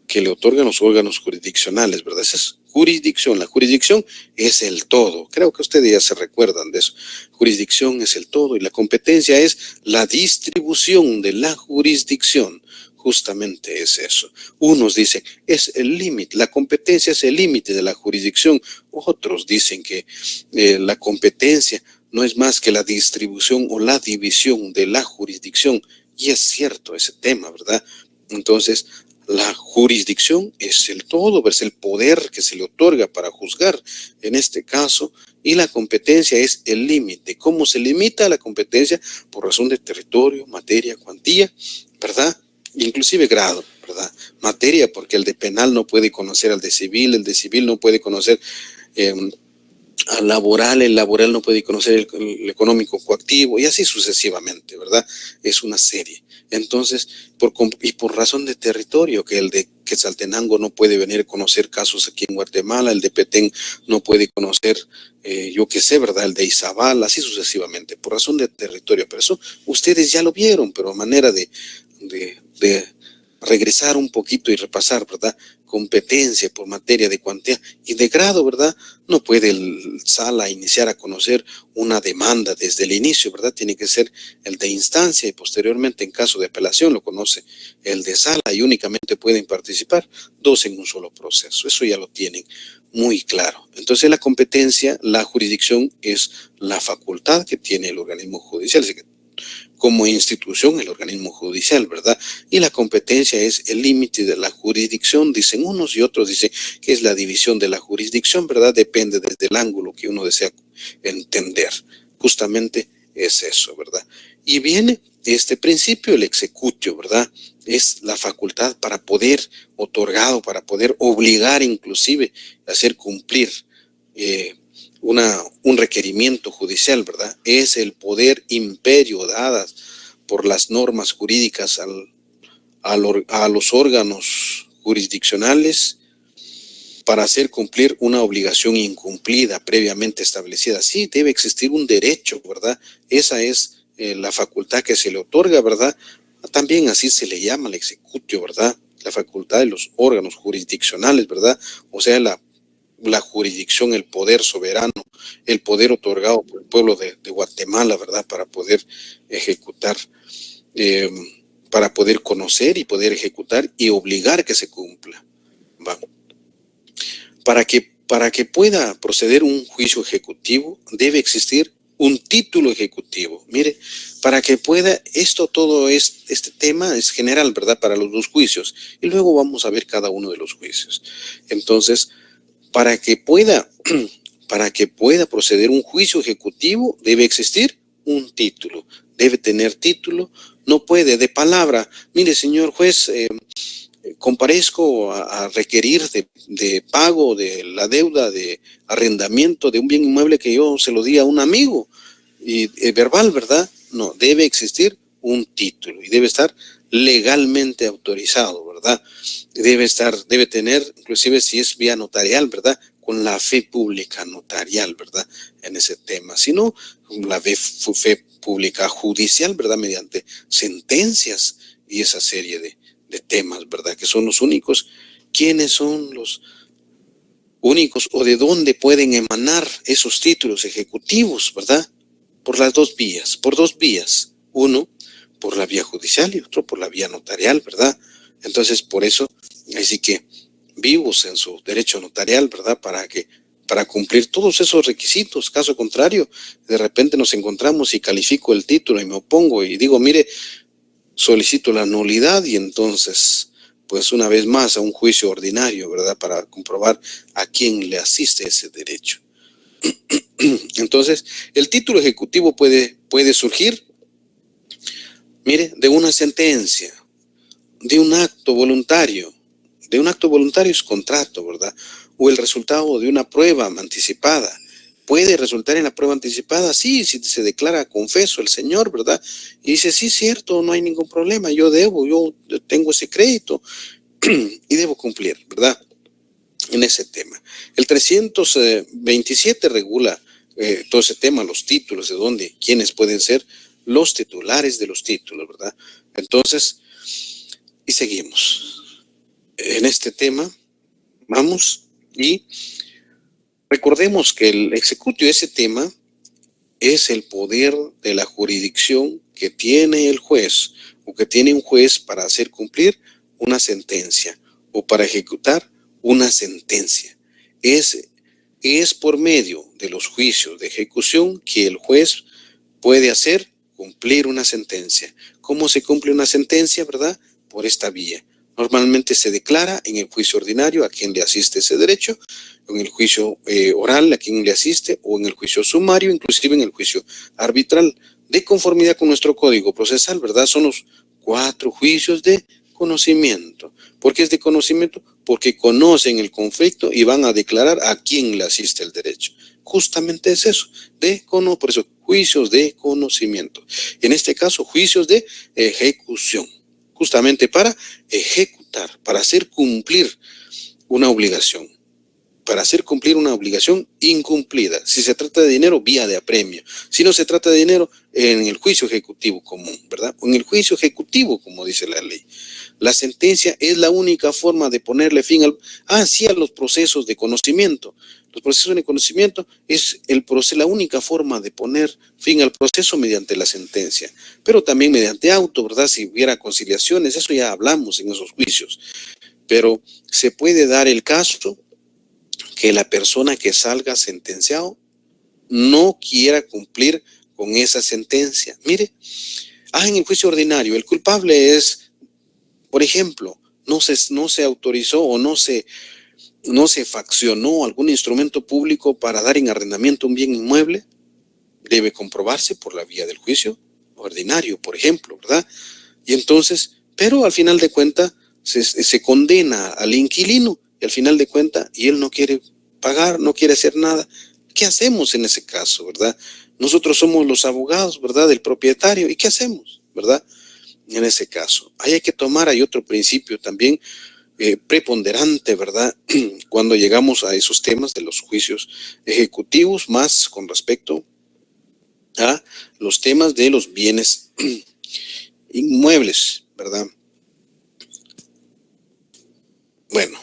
Speaker 1: que le otorgan los órganos jurisdiccionales, ¿verdad? Esa es jurisdicción. La jurisdicción es el todo. Creo que ustedes ya se recuerdan de eso. Jurisdicción es el todo y la competencia es la distribución de la jurisdicción. Justamente es eso. Unos dicen, es el límite, la competencia es el límite de la jurisdicción. Otros dicen que la competencia no es más que la distribución o la división de la jurisdicción. Y es cierto ese tema, ¿verdad? Entonces, la jurisdicción es el todo, es el poder que se le otorga para juzgar en este caso, y la competencia es el límite. ¿Cómo se limita la competencia? Por razón de territorio, materia, cuantía, ¿verdad? Inclusive grado, ¿verdad? Materia, porque el de penal no puede conocer al de civil, el de civil no puede conocer al laboral, el laboral no puede conocer el económico coactivo, y así sucesivamente, ¿verdad? Es una serie. Entonces, por razón de territorio, que el de Quetzaltenango no puede venir a conocer casos aquí en Guatemala, el de Petén no puede conocer, yo qué sé, ¿verdad? El de Izabal, así sucesivamente, por razón de territorio. Pero eso ustedes ya lo vieron, pero a manera de regresar un poquito y repasar, ¿verdad? Competencia por materia de cuantía y de grado, ¿verdad? No puede el sala iniciar a conocer una demanda desde el inicio, ¿verdad? Tiene que ser el de instancia y posteriormente en caso de apelación lo conoce el de sala y únicamente pueden participar dos en un solo proceso. Eso ya lo tienen muy claro. Entonces la competencia, la jurisdicción es la facultad que tiene el organismo judicial, así que como institución el organismo judicial, ¿verdad? Y la competencia es el límite de la jurisdicción, dicen unos, y otros dicen que es la división de la jurisdicción, ¿verdad? Depende desde el ángulo que uno desea entender. Justamente es eso, ¿verdad? Y viene este principio, el executio, ¿verdad? Es la facultad para poder, otorgado, para poder obligar inclusive a hacer cumplir un requerimiento judicial, ¿verdad? Es el poder imperio dadas por las normas jurídicas a los órganos jurisdiccionales para hacer cumplir una obligación incumplida previamente establecida. Sí, debe existir un derecho, ¿verdad? Esa es la facultad que se le otorga, ¿verdad? También así se le llama el executio, ¿verdad? La facultad de los órganos jurisdiccionales, ¿verdad? O sea, la jurisdicción, el poder soberano, el poder otorgado por el pueblo de Guatemala, ¿verdad? Para poder ejecutar, para poder conocer y poder ejecutar y obligar que se cumpla. ¿Va? Para que pueda proceder un juicio ejecutivo, debe existir un título ejecutivo. Mire, para que pueda, todo este tema es general, ¿verdad? Para los dos juicios. Y luego vamos a ver cada uno de los juicios. Entonces, para que pueda proceder un juicio ejecutivo, debe existir un título, debe tener título, no puede de palabra, mire señor juez, comparezco a requerir de pago de la deuda de arrendamiento de un bien inmueble que yo se lo di a un amigo, y verbal, ¿verdad? No, debe existir un título y debe estar legalmente autorizado, ¿verdad? Debe tener, inclusive si es vía notarial, ¿verdad? Con la fe pública notarial, ¿verdad? En ese tema. Si no, la fe pública judicial, ¿verdad? Mediante sentencias y esa serie de temas, ¿verdad? Que son los únicos. ¿Quiénes son los únicos o de dónde pueden emanar esos títulos ejecutivos, ¿verdad? Por dos vías. Uno, por la vía judicial y otro por la vía notarial, ¿verdad? Entonces, por eso, así que vivos en su derecho notarial, ¿verdad? Para cumplir todos esos requisitos. Caso contrario, de repente nos encontramos y califico el título y me opongo y digo, mire, solicito la nulidad y entonces, pues una vez más a un juicio ordinario, ¿verdad? Para comprobar a quién le asiste ese derecho. Entonces, el título ejecutivo puede surgir, mire, de una sentencia, de un acto voluntario. De un acto voluntario es contrato, ¿verdad? O el resultado de una prueba anticipada. ¿Puede resultar en la prueba anticipada? Sí, si se declara confeso el señor, ¿verdad? Y dice, sí, cierto, no hay ningún problema, yo tengo ese crédito y debo cumplir, ¿verdad? En ese tema. El 327 regula todo ese tema, los títulos, de dónde, quiénes pueden ser los titulares de los títulos, ¿verdad? Entonces, y seguimos. En este tema, vamos y recordemos que el executio, ese tema, es el poder de la jurisdicción que tiene el juez o que tiene un juez para hacer cumplir una sentencia o para ejecutar una sentencia. Es por medio de los juicios de ejecución que el juez puede hacer cumplir una sentencia. ¿Cómo se cumple una sentencia, verdad? Por esta vía. Normalmente se declara en el juicio ordinario a quien le asiste ese derecho, en el juicio oral a quien le asiste, o en el juicio sumario, inclusive en el juicio arbitral, de conformidad con nuestro código procesal, ¿verdad? Son los 4 juicios de conocimiento. ¿Por qué es de conocimiento? Porque conocen el conflicto y van a declarar a quién le asiste el derecho. Justamente es eso, por eso, juicios de conocimiento. En este caso, juicios de ejecución, justamente para ejecutar, para hacer cumplir una obligación. Para hacer cumplir una obligación incumplida. Si se trata de dinero, vía de apremio. Si no se trata de dinero, en el juicio ejecutivo común, ¿verdad? O en el juicio ejecutivo, como dice la ley. La sentencia es la única forma de ponerle fin a los procesos de conocimiento. Los procesos de conocimiento es la única forma de poner fin al proceso mediante la sentencia. Pero también mediante auto, ¿verdad? Si hubiera conciliaciones, eso ya hablamos en esos juicios. Pero se puede dar el caso que la persona que salga sentenciado no quiera cumplir con esa sentencia. Mire, en el juicio ordinario, el culpable es, por ejemplo, no se autorizó o no se faccionó algún instrumento público para dar en arrendamiento un bien inmueble, debe comprobarse por la vía del juicio ordinario, por ejemplo, ¿verdad? Y entonces, pero al final de cuentas, se condena al inquilino, y al final de cuentas, y él no quiere pagar, no quiere hacer nada. ¿Qué hacemos en ese caso, verdad? Nosotros somos los abogados, ¿verdad?, del propietario. ¿Y qué hacemos, verdad? En ese caso, hay que tomar, hay otro principio también preponderante, ¿verdad?, cuando llegamos a esos temas de los juicios ejecutivos, más con respecto a los temas de los bienes inmuebles, ¿verdad? Bueno,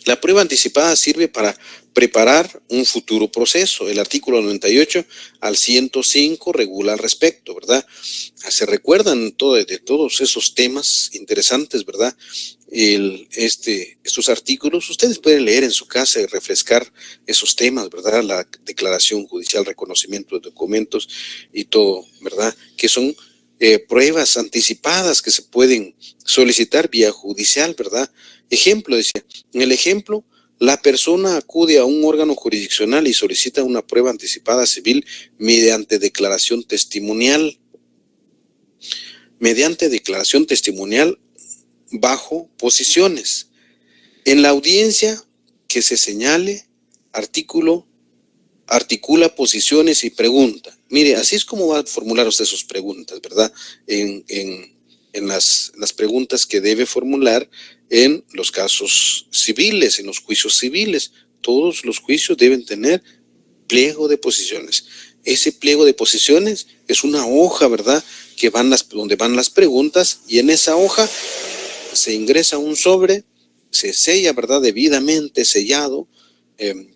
Speaker 1: la prueba anticipada sirve para preparar un futuro proceso. El artículo 98 al 105 regula al respecto, ¿verdad? Se recuerdan de todos esos temas interesantes, ¿verdad? Estos artículos, ustedes pueden leer en su casa y refrescar esos temas, ¿verdad? La declaración judicial, reconocimiento de documentos y todo, ¿verdad? Que son pruebas anticipadas que se pueden solicitar vía judicial, ¿verdad? Ejemplo, decía, en el ejemplo, la persona acude a un órgano jurisdiccional y solicita una prueba anticipada civil mediante declaración testimonial. Mediante declaración testimonial bajo posiciones. En la audiencia que se señale, articula posiciones y pregunta. Mire, así es como va a formular usted sus preguntas, ¿verdad? En las preguntas que debe formular en los casos civiles, en los juicios civiles. Todos los juicios deben tener pliego de posiciones. Ese pliego de posiciones es una hoja, ¿verdad?, donde van las preguntas, y en esa hoja se ingresa un sobre, se sella, ¿verdad?, debidamente sellado,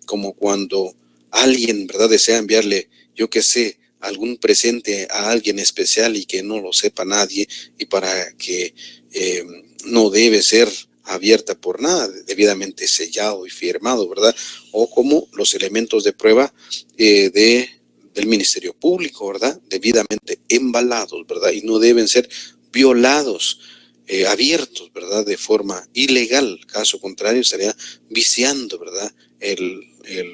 Speaker 1: como cuando alguien, ¿verdad?, desea enviarle, yo qué sé, algún presente a alguien especial y que no lo sepa nadie, y para que no debe ser abierta por nada, debidamente sellado y firmado, ¿verdad? O como los elementos de prueba del Ministerio Público, ¿verdad? Debidamente embalados, ¿verdad? Y no deben ser violados, abiertos, ¿verdad?, de forma ilegal. Caso contrario, estaría viciando, ¿verdad?,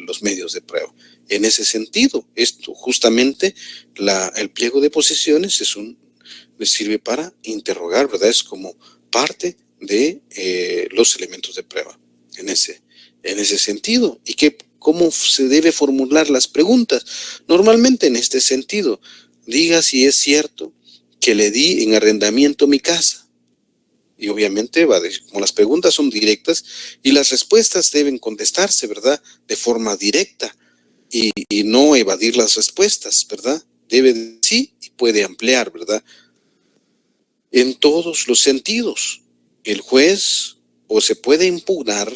Speaker 1: los medios de prueba. En ese sentido, esto justamente, el pliego de posiciones le sirve para interrogar, ¿verdad? Es como parte de los elementos de prueba en ese sentido. ¿Y cómo se debe formular las preguntas? Normalmente en este sentido, diga si es cierto que le di en arrendamiento mi casa. Y obviamente va a decir, como las preguntas son directas y las respuestas deben contestarse, ¿verdad?, de forma directa y no evadir las respuestas, ¿verdad? Debe decir sí y puede ampliar, ¿verdad? En todos los sentidos. El juez se puede impugnar,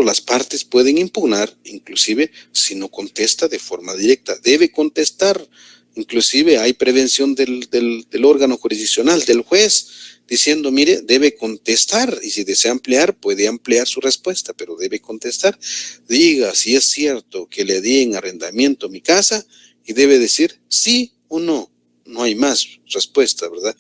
Speaker 1: las partes pueden impugnar, inclusive si no contesta de forma directa. Debe contestar Inclusive hay prevención del órgano jurisdiccional, del juez, diciendo, mire, debe contestar, y si desea ampliar, puede ampliar su respuesta, pero debe contestar. Diga si es cierto que le di en arrendamiento mi casa, y debe decir sí o no. No hay más respuesta, ¿verdad?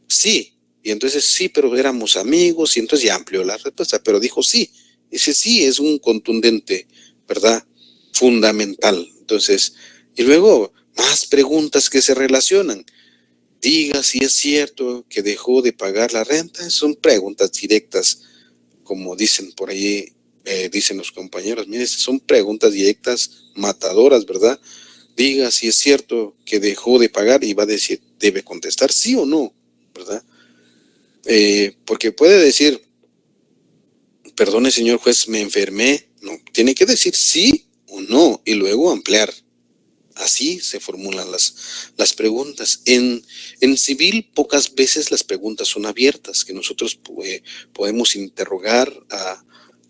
Speaker 1: Sí, y entonces sí, pero éramos amigos, y entonces ya amplió la respuesta, pero dijo sí. Ese sí es un contundente, ¿verdad? Fundamental. Entonces, y luego más preguntas que se relacionan. Diga si es cierto que dejó de pagar la renta. Son preguntas directas, como dicen por ahí, dicen los compañeros. Miren, son preguntas directas, matadoras, ¿verdad? Diga si es cierto que dejó de pagar y va a decir, debe contestar sí o no, ¿verdad? Porque puede decir, perdone señor juez, me enfermé. No, tiene que decir sí o no y luego ampliar. Así se formulan las preguntas. En civil, pocas veces las preguntas son abiertas, que nosotros podemos interrogar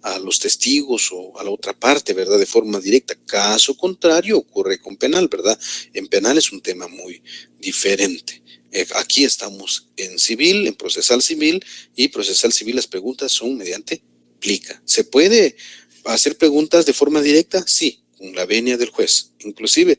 Speaker 1: a los testigos o a la otra parte, ¿verdad? De forma directa. Caso contrario, ocurre con penal, ¿verdad? En penal es un tema muy diferente. Aquí estamos en civil, en procesal civil, y procesal civil las preguntas son mediante plica. ¿Se puede hacer preguntas de forma directa? Sí, con la venia del juez. Inclusive,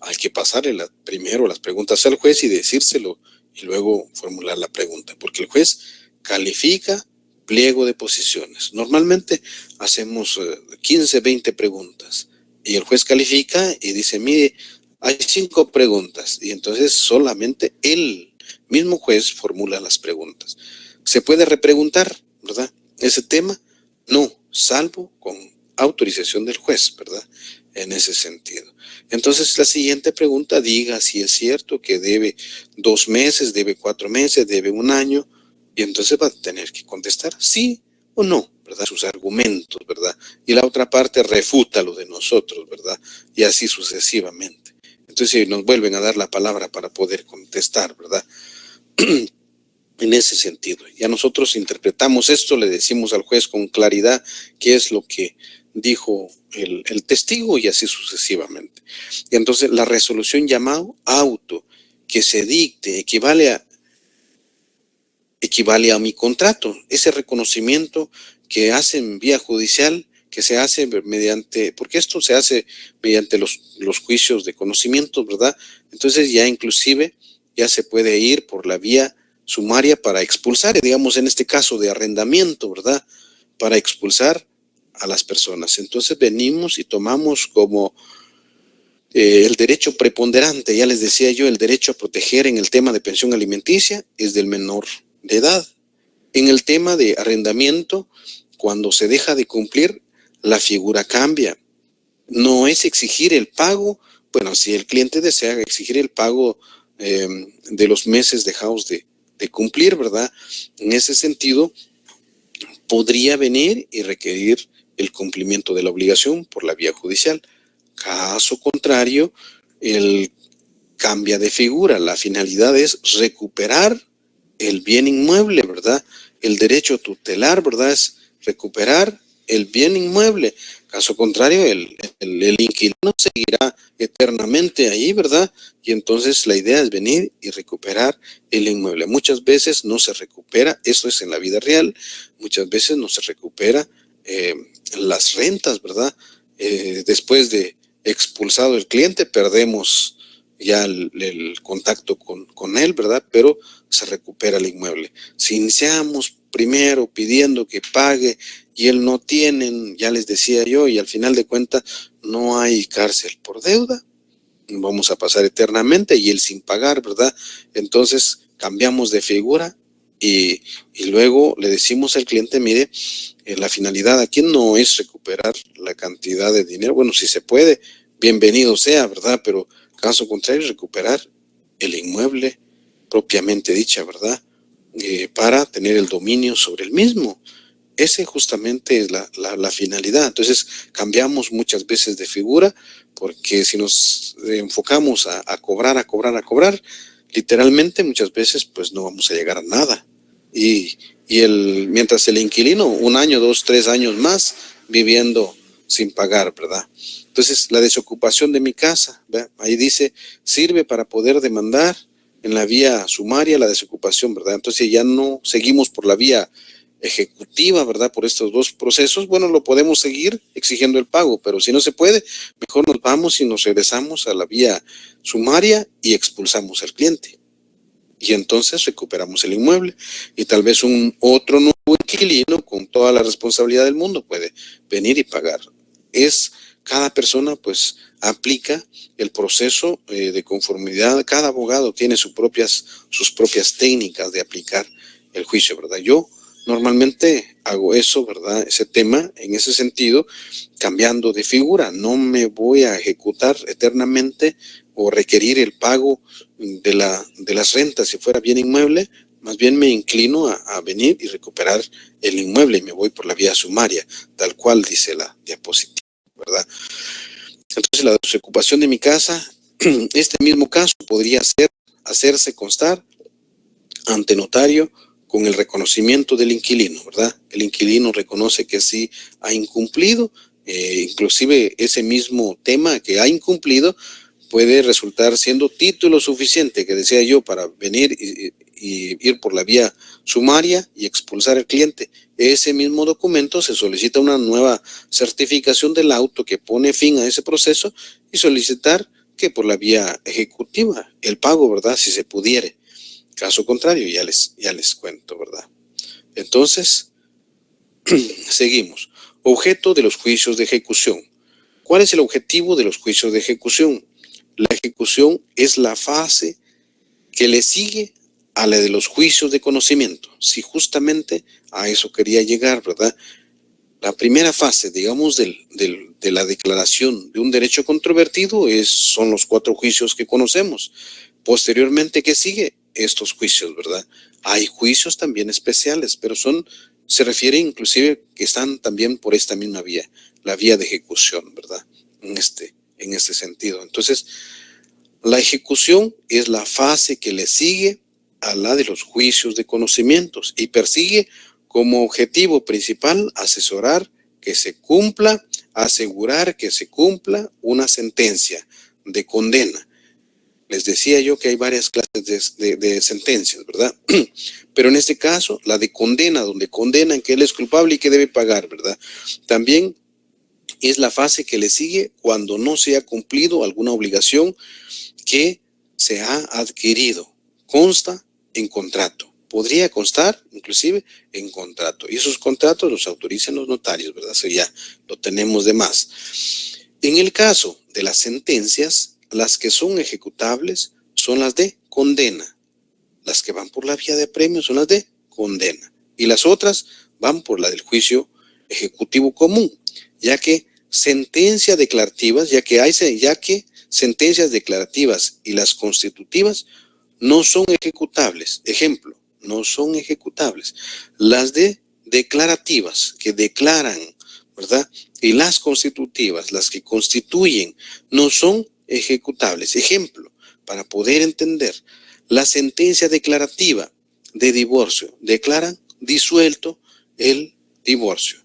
Speaker 1: hay que pasarle primero las preguntas al juez y decírselo y luego formular la pregunta, porque el juez califica pliego de posiciones. Normalmente hacemos 15, 20 preguntas y el juez califica y dice, mire, hay 5 preguntas y entonces solamente el mismo juez formula las preguntas. ¿Se puede repreguntar, verdad? Ese tema, no, salvo con autorización del juez, ¿verdad? En ese sentido. Entonces, la siguiente pregunta, diga si es cierto que debe 2 meses, debe 4 meses, debe 1 año, y entonces va a tener que contestar sí o no, ¿verdad? Sus argumentos, ¿verdad? Y la otra parte refuta lo de nosotros, ¿verdad? Y así sucesivamente. Entonces, nos vuelven a dar la palabra para poder contestar, ¿verdad? En ese sentido. Ya nosotros interpretamos esto, le decimos al juez con claridad qué es lo que dijo el testigo y así sucesivamente. Y entonces la resolución llamado auto que se dicte equivale a mi contrato. Ese reconocimiento que hacen vía judicial, que se hace mediante, porque esto se hace mediante los juicios de conocimiento, ¿verdad? Entonces ya inclusive ya se puede ir por la vía sumaria para expulsar, digamos en este caso de arrendamiento, ¿verdad? Para expulsar a las personas. Entonces venimos y tomamos como el derecho preponderante, ya les decía yo, el derecho a proteger en el tema de pensión alimenticia es del menor de edad. En el tema de arrendamiento, cuando se deja de cumplir, la figura cambia. No es exigir el pago, bueno, si el cliente desea exigir el pago de los meses dejados de cumplir, ¿verdad? En ese sentido, podría venir y requerir el cumplimiento de la obligación por la vía judicial. Caso contrario, el cambia de figura. La finalidad es recuperar el bien inmueble, ¿verdad? El derecho tutelar, ¿verdad? Es recuperar el bien inmueble. Caso contrario, el inquilino seguirá eternamente ahí, ¿verdad? Y entonces la idea es venir y recuperar el inmueble. Muchas veces no se recupera, eso es en la vida real, muchas veces no se recupera las rentas, ¿verdad? Después de expulsado el cliente, perdemos ya el contacto con él, ¿verdad? Pero se recupera el inmueble. Si iniciamos primero pidiendo que pague y él no tiene, ya les decía yo, y al final de cuentas no hay cárcel por deuda, vamos a pasar eternamente y él sin pagar, ¿verdad? Entonces cambiamos de figura y luego le decimos al cliente, mire, la finalidad aquí no es recuperar la cantidad de dinero, bueno, si se puede, bienvenido sea, ¿verdad? Pero caso contrario, recuperar el inmueble propiamente dicha, ¿verdad? Para tener el dominio sobre el mismo. Ese justamente es la finalidad. Entonces cambiamos muchas veces de figura porque si nos enfocamos a cobrar, literalmente muchas veces pues no vamos a llegar a nada. Y mientras el inquilino 1 año, 2, 3 años más viviendo sin pagar, ¿verdad? Entonces, la desocupación de mi casa, ¿verdad? Ahí dice, sirve para poder demandar en la vía sumaria la desocupación, ¿verdad? Entonces ya no seguimos por la vía ejecutiva, ¿verdad? Por estos dos procesos, bueno, lo podemos seguir exigiendo el pago, pero si no se puede, mejor nos vamos y nos regresamos a la vía sumaria y expulsamos al cliente. Y entonces recuperamos el inmueble y tal vez un otro nuevo inquilino con toda la responsabilidad del mundo puede venir y pagar. Cada persona pues aplica el proceso de conformidad, cada abogado tiene sus propias técnicas de aplicar el juicio, ¿verdad? Yo normalmente hago eso, ¿verdad? Ese tema en ese sentido, cambiando de figura. No me voy a ejecutar eternamente o requerir el pago de las rentas si fuera bien inmueble, más bien me inclino a venir y recuperar el inmueble y me voy por la vía sumaria, tal cual dice la diapositiva, ¿verdad? Entonces la desocupación de mi casa, este mismo caso podría hacerse constar ante notario con el reconocimiento del inquilino, ¿verdad? El inquilino reconoce que sí ha incumplido, inclusive ese mismo tema que ha incumplido puede resultar siendo título suficiente, que decía yo, para venir y ir por la vía sumaria y expulsar al cliente. Ese mismo documento se solicita una nueva certificación del auto que pone fin a ese proceso y solicitar que por la vía ejecutiva el pago, ¿verdad? Si se pudiere. Caso contrario, ya les cuento, ¿verdad? Entonces, seguimos. Objeto de los juicios de ejecución. ¿Cuál es el objetivo de los juicios de ejecución? La ejecución es la fase que le sigue a la de los juicios de conocimiento. Si justamente a eso quería llegar, ¿verdad? La primera fase, digamos, de la declaración de un derecho controvertido son los 4 juicios que conocemos. Posteriormente, ¿qué sigue? Estos juicios, ¿verdad? Hay juicios también especiales, pero se refiere inclusive que están también por esta misma vía, la vía de ejecución, ¿verdad? En este sentido. Entonces, la ejecución es la fase que le sigue a la de los juicios de conocimientos y persigue como objetivo principal asesorar que se cumpla, asegurar que se cumpla una sentencia de condena. Les decía yo que hay varias clases de sentencias, ¿verdad? Pero en este caso, la de condena, donde condenan que él es culpable y que debe pagar, ¿verdad? También es la fase que le sigue cuando no se ha cumplido alguna obligación que se ha adquirido. Consta en contrato. Podría constar inclusive en contrato. Y esos contratos los autorizan los notarios, ¿verdad? Eso ya lo tenemos de más. En el caso de las sentencias, las que son ejecutables son las de condena. Las que van por la vía de apremio son las de condena. Y las otras van por la del juicio ejecutivo común, ya que sentencias declarativas, ya que sentencias declarativas y las constitutivas no son ejecutables. Ejemplo, no son ejecutables. Las de declarativas, que declaran, ¿verdad? Y las constitutivas, las que constituyen, no son ejecutables. Ejemplo, para poder entender, la sentencia declarativa de divorcio declaran disuelto el divorcio.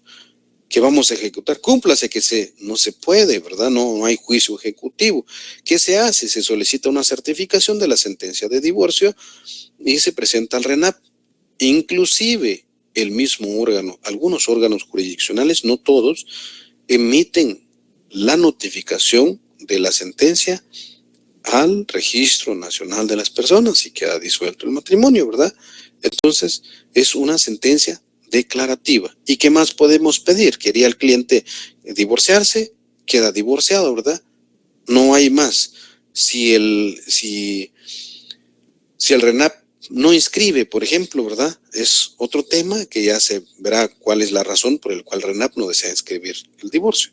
Speaker 1: ¿Qué vamos a ejecutar? Cúmplase que no se puede, ¿verdad? No hay juicio ejecutivo. ¿Qué se hace? Se solicita una certificación de la sentencia de divorcio y se presenta al RENAP. Inclusive el mismo órgano, algunos órganos jurisdiccionales, no todos, emiten la notificación de la sentencia al Registro Nacional de las Personas y queda disuelto el matrimonio, ¿verdad? Entonces, es una sentencia declarativa. ¿Y qué más podemos pedir? Quería el cliente divorciarse, queda divorciado, ¿verdad? No hay más. Si el RENAP no inscribe, por ejemplo, ¿verdad? Es otro tema que ya se verá cuál es la razón por la cual RENAP no desea inscribir el divorcio.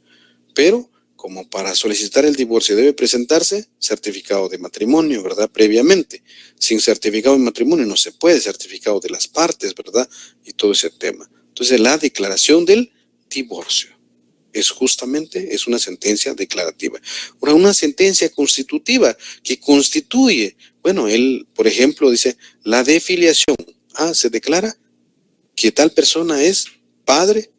Speaker 1: Pero como para solicitar el divorcio debe presentarse certificado de matrimonio, ¿verdad? Previamente. Sin certificado de matrimonio no se puede, certificado de las partes, ¿verdad? Y todo ese tema. Entonces, la declaración del divorcio es una sentencia declarativa. Ahora, una sentencia constitutiva que constituye, bueno, él, por ejemplo, dice, la de filiación. Se declara que tal persona es padre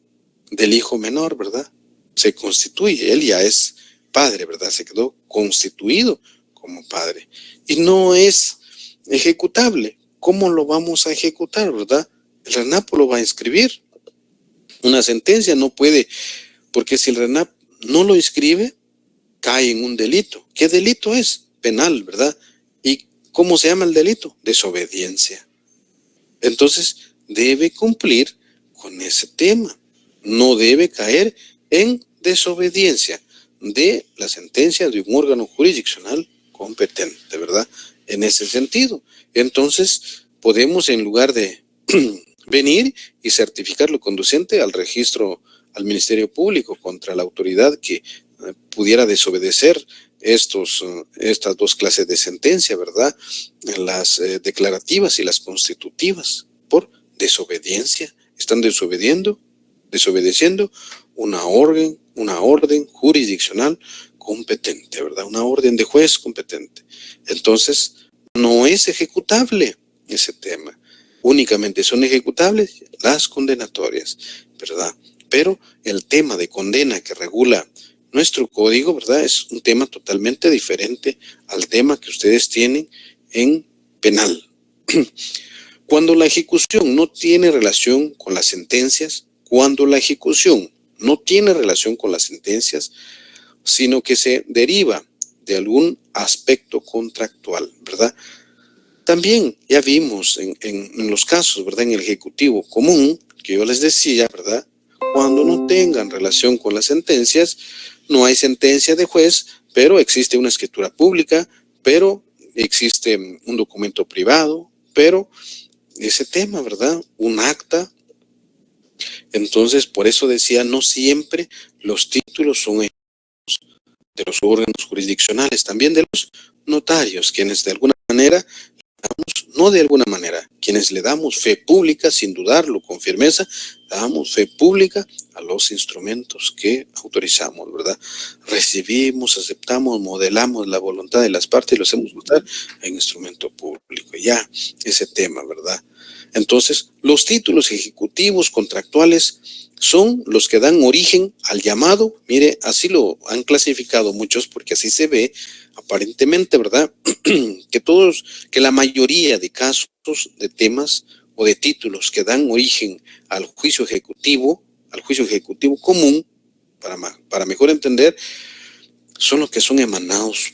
Speaker 1: del hijo menor, ¿verdad? se constituye, él ya es padre, ¿verdad? Se quedó constituido como padre y no es ejecutable. ¿Cómo lo vamos a ejecutar, verdad? El RENAP lo va a inscribir. Una sentencia no puede, porque si el RENAP no lo inscribe, cae en un delito. ¿Qué delito es? Penal, ¿verdad? ¿Y cómo se llama el delito? Desobediencia. Entonces, debe cumplir con ese tema. No debe caer en desobediencia de la sentencia de un órgano jurisdiccional competente, ¿verdad? En ese sentido. Entonces, podemos, en lugar de venir y certificar lo conducente al registro al Ministerio Público contra la autoridad que pudiera desobedecer estas dos clases de sentencia, ¿verdad? Las declarativas y las constitutivas, por desobediencia. Están desobedeciendo una orden jurisdiccional competente, ¿verdad? Una orden de juez competente. Entonces, no es ejecutable ese tema. Únicamente son ejecutables las condenatorias, ¿verdad? Pero el tema de condena que regula nuestro código, ¿verdad? Es un tema totalmente diferente al tema que ustedes tienen en penal. Cuando la ejecución no tiene relación con las sentencias, sino que se deriva de algún aspecto contractual, ¿verdad? También ya vimos en los casos, ¿verdad? En el ejecutivo común, que yo les decía, ¿verdad? Cuando no tengan relación con las sentencias, no hay sentencia de juez, pero existe una escritura pública, pero existe un documento privado, pero ese tema, ¿verdad? Un acta. Entonces, por eso decía, no siempre los títulos son de los órganos jurisdiccionales, también de los notarios, quienes de alguna manera, no de alguna manera, quienes le damos fe pública, sin dudarlo, con firmeza, damos fe pública a los instrumentos que autorizamos, ¿verdad? Recibimos, aceptamos, modelamos la voluntad de las partes y lo hacemos votar en instrumento público. Ya, ese tema, ¿verdad? Entonces, los títulos ejecutivos contractuales son los que dan origen al llamado, mire, así lo han clasificado muchos, porque así se ve, aparentemente, ¿verdad? que la mayoría de casos, de temas o de títulos que dan origen al juicio ejecutivo común, para mejor entender, son los que son emanados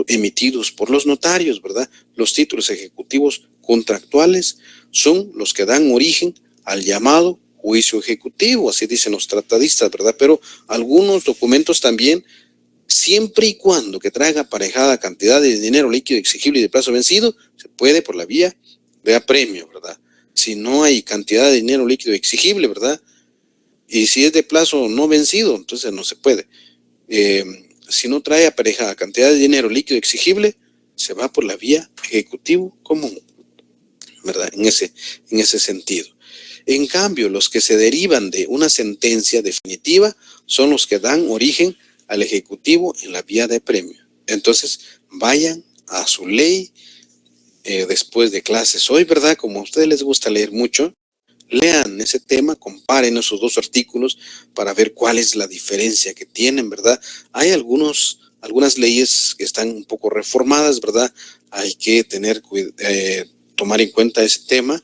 Speaker 1: emitidos por los notarios, ¿verdad? Los títulos ejecutivos contractuales son los que dan origen al llamado juicio ejecutivo, así dicen los tratadistas, ¿verdad? Pero algunos documentos también, siempre y cuando que traiga aparejada cantidad de dinero líquido exigible y de plazo vencido, se puede por la vía de apremio, ¿verdad? Si no hay cantidad de dinero líquido exigible, ¿verdad? Y si es de plazo no vencido, entonces no se puede. Si no trae aparejada cantidad de dinero líquido exigible, se va por la vía ejecutivo común, ¿verdad? En ese sentido. En cambio, los que se derivan de una sentencia definitiva son los que dan origen al ejecutivo en la vía de apremio. Entonces, vayan a su ley después de clases hoy, ¿verdad? Como a ustedes les gusta leer mucho, lean ese tema, comparen esos dos artículos para ver cuál es la diferencia que tienen, ¿verdad? Hay algunas leyes que están un poco reformadas, ¿verdad? Hay que tomar en cuenta ese tema,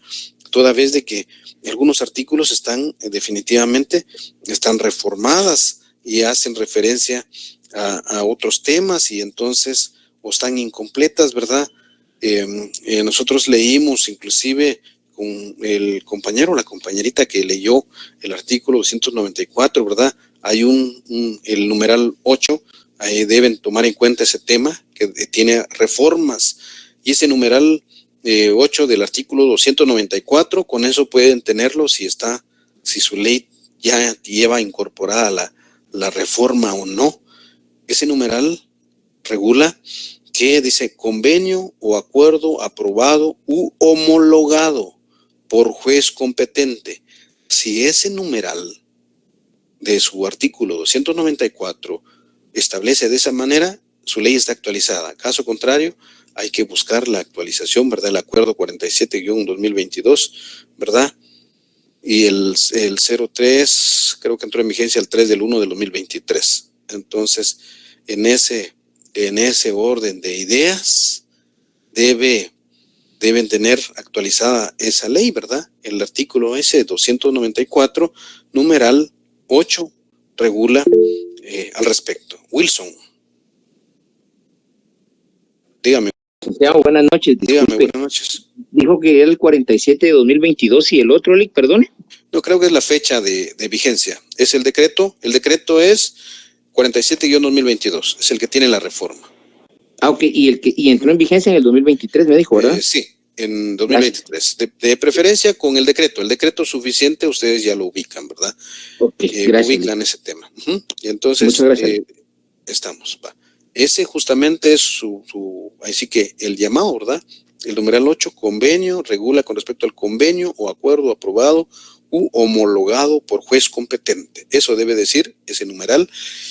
Speaker 1: toda vez de que algunos artículos están reformadas y hacen referencia a otros temas y entonces o están incompletas, ¿verdad? Nosotros leímos inclusive con el compañero o la compañerita que leyó el artículo 294, ¿verdad? Hay el numeral 8, ahí deben tomar en cuenta ese tema que tiene reformas y ese numeral 8 del artículo 294, con eso pueden tenerlo si su ley ya lleva incorporada la reforma o no. Ese numeral regula que dice convenio o acuerdo aprobado u homologado por juez competente. Si ese numeral de su artículo 294 establece de esa manera, su ley está actualizada. Caso contrario, hay que buscar la actualización, ¿verdad? El acuerdo 47-2022, ¿verdad? y el 03 creo que entró en vigencia el 3 del 1 del 2023. Entonces, en ese orden de ideas, deben tener actualizada esa ley, ¿verdad? El artículo ese 294, numeral 8, regula al respecto. Wilson. Dígame.
Speaker 5: Santiago, buenas noches.
Speaker 1: Dígame,
Speaker 5: Disculpe,
Speaker 1: buenas noches.
Speaker 5: dijo que era el 47 de 2022 y el otro, Lick, perdone.
Speaker 1: No, creo que es la fecha de vigencia. Es el decreto es 47-2022, es el que tiene la reforma.
Speaker 5: Ah, ok, y entró en vigencia en el 2023, me dijo, ¿verdad?
Speaker 1: Sí, en 2023. De preferencia con el decreto suficiente, ustedes ya lo ubican, ¿verdad?
Speaker 5: Ok, gracias.
Speaker 1: Ubican ese tema. Y entonces,
Speaker 5: muchas gracias.
Speaker 1: Estamos, va. Ese justamente es así que el llamado, ¿verdad? El numeral 8, convenio, regula con respecto al convenio o acuerdo aprobado u homologado por juez competente. Eso debe decir ese numeral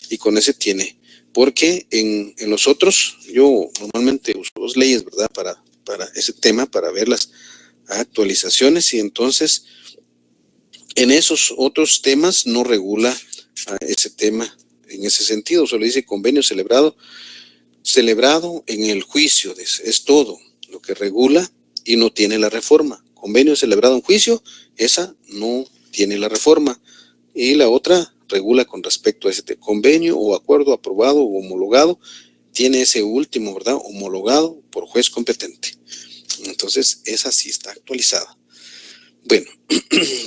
Speaker 1: y con ese tiene. Porque en los otros, yo normalmente uso 2 leyes, ¿verdad? Para ese tema, para ver las actualizaciones y entonces en esos otros temas no regula ese tema en ese sentido, solo dice convenio celebrado en el juicio, es todo lo que regula y no tiene la reforma. Convenio celebrado en juicio, esa no tiene la reforma. Y la otra regula con respecto a ese convenio o acuerdo aprobado o homologado, tiene ese último, ¿verdad? Homologado por juez competente. Entonces, esa sí está actualizada. Bueno,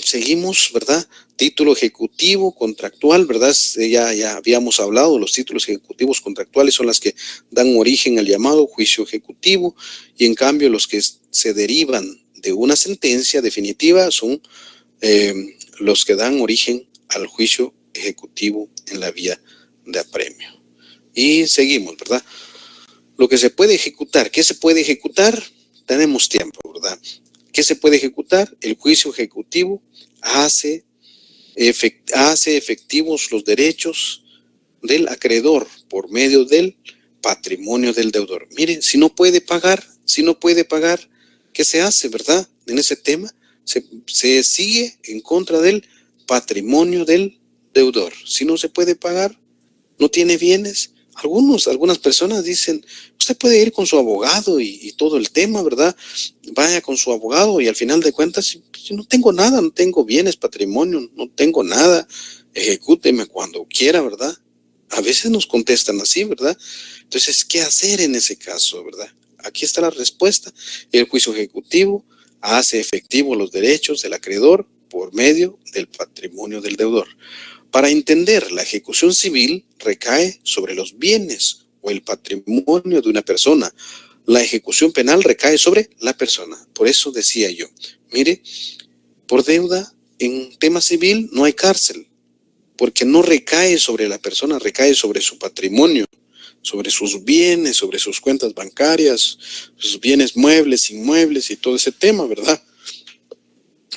Speaker 1: seguimos, ¿verdad? Título ejecutivo contractual, ¿verdad? Ya habíamos hablado, los títulos ejecutivos contractuales son las que dan origen al llamado juicio ejecutivo y en cambio los que se derivan de una sentencia definitiva son los que dan origen al juicio ejecutivo en la vía de apremio. Y seguimos, ¿verdad? Lo que se puede ejecutar, ¿qué se puede ejecutar? Tenemos tiempo, ¿verdad? ¿Qué se puede ejecutar? El juicio ejecutivo hace efectivos los derechos del acreedor por medio del patrimonio del deudor. Miren, si no puede pagar, ¿qué se hace, verdad? En ese tema se sigue en contra del patrimonio del deudor. Si no se puede pagar, no tiene bienes. Algunas personas dicen, usted puede ir con su abogado y todo el tema, ¿verdad? Vaya con su abogado y al final de cuentas, si no tengo nada, no tengo bienes, patrimonio, no tengo nada, ejecúteme cuando quiera, ¿verdad? A veces nos contestan así, ¿verdad? Entonces, ¿qué hacer en ese caso, verdad? Aquí está la respuesta. El juicio ejecutivo hace efectivo los derechos del acreedor por medio del patrimonio del deudor. Para entender, la ejecución civil recae sobre los bienes o el patrimonio de una persona. La ejecución penal recae sobre la persona. Por eso decía yo, mire, por deuda en tema civil no hay cárcel, porque no recae sobre la persona, recae sobre su patrimonio, sobre sus bienes, sobre sus cuentas bancarias, sus bienes muebles, inmuebles y todo ese tema, ¿verdad?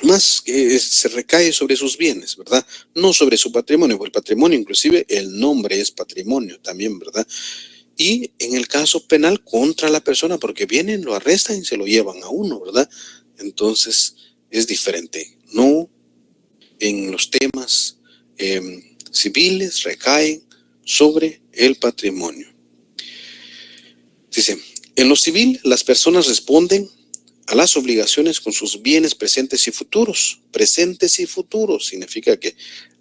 Speaker 1: Más que se recae sobre sus bienes, ¿verdad? No sobre su patrimonio, porque el patrimonio, inclusive el nombre es patrimonio también, ¿verdad? Y en el caso penal contra la persona, porque vienen, lo arrestan y se lo llevan a uno, ¿verdad? Entonces es diferente. No en los temas civiles recaen sobre el patrimonio. Dice, en lo civil las personas responden a las obligaciones con sus bienes presentes y futuros. Presentes y futuros significa que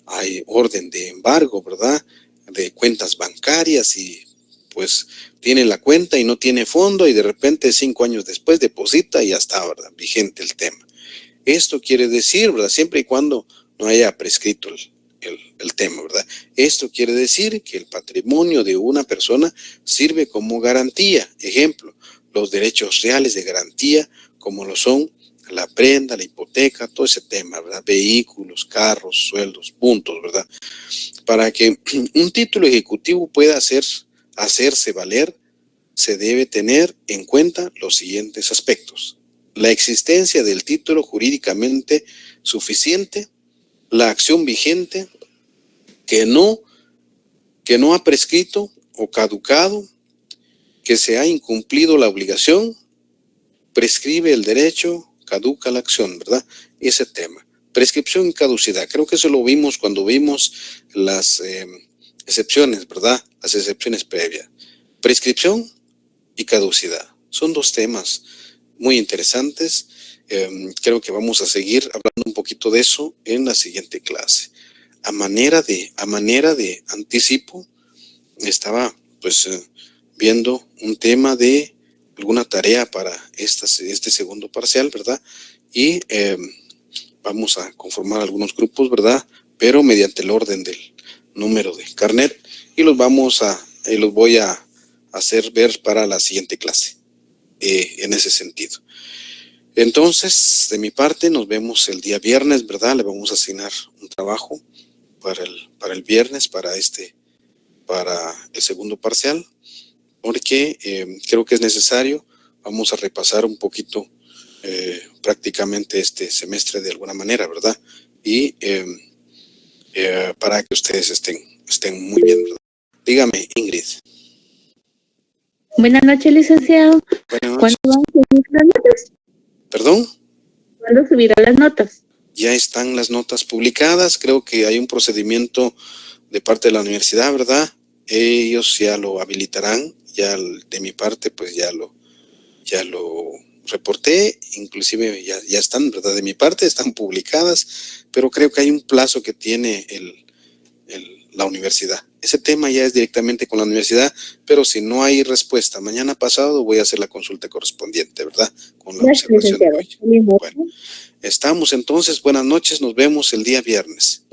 Speaker 1: hay orden de embargo, ¿verdad? De cuentas bancarias y pues tiene la cuenta y no tiene fondo y de repente 5 años después deposita y ya está, ¿verdad? Vigente el tema. Esto quiere decir, ¿verdad? Siempre y cuando no haya prescrito el tema, ¿verdad? Esto quiere decir que el patrimonio de una persona sirve como garantía. Ejemplo, los derechos reales de garantía como lo son la prenda, la hipoteca, todo ese tema, ¿verdad? Vehículos, carros, sueldos, puntos, ¿verdad? Para que un título ejecutivo pueda hacerse valer, se debe tener en cuenta los siguientes aspectos. La existencia del título jurídicamente suficiente, la acción vigente, que no ha prescrito o caducado, que se ha incumplido la obligación, prescribe el derecho, caduca la acción, ¿verdad? Ese tema. prescripción y caducidad. Creo que eso lo vimos cuando vimos las excepciones, ¿verdad? Las excepciones previas. Prescripción y caducidad. Son dos temas muy interesantes. Creo que vamos a seguir hablando un poquito de eso en la siguiente clase. A manera de anticipo, estaba pues viendo un tema de alguna tarea para este segundo parcial, ¿verdad? Y vamos a conformar algunos grupos, ¿verdad? Pero mediante el orden del número de carnet, y los voy a hacer ver para la siguiente clase, en ese sentido. Entonces, de mi parte, nos vemos el día viernes, ¿verdad? Le vamos a asignar un trabajo para el viernes, para el segundo parcial, porque creo que es necesario. Vamos a repasar un poquito prácticamente este semestre de alguna manera, ¿verdad? Y para que ustedes estén muy bien, ¿verdad? Dígame, Ingrid.
Speaker 6: Buenas noches, licenciado.
Speaker 1: Buenas
Speaker 6: ¿Cuándo
Speaker 1: noches.
Speaker 6: van a subir las notas?
Speaker 1: ¿Perdón?
Speaker 6: ¿Cuándo subirá las notas?
Speaker 1: Ya están las notas publicadas. Creo que hay un procedimiento de parte de la universidad, ¿verdad? Ellos ya lo habilitarán. Ya de mi parte, pues ya lo reporté. Inclusive ya están, ¿verdad? De mi parte están publicadas, pero creo que hay un plazo que tiene la universidad. Ese tema ya es directamente con la universidad, pero si no hay respuesta, mañana pasado voy a hacer la consulta correspondiente, ¿verdad? Con la
Speaker 6: Gracias,
Speaker 1: observación de
Speaker 6: licenciado.
Speaker 1: hoy. Bueno, estamos entonces. Buenas noches. Nos vemos el día viernes.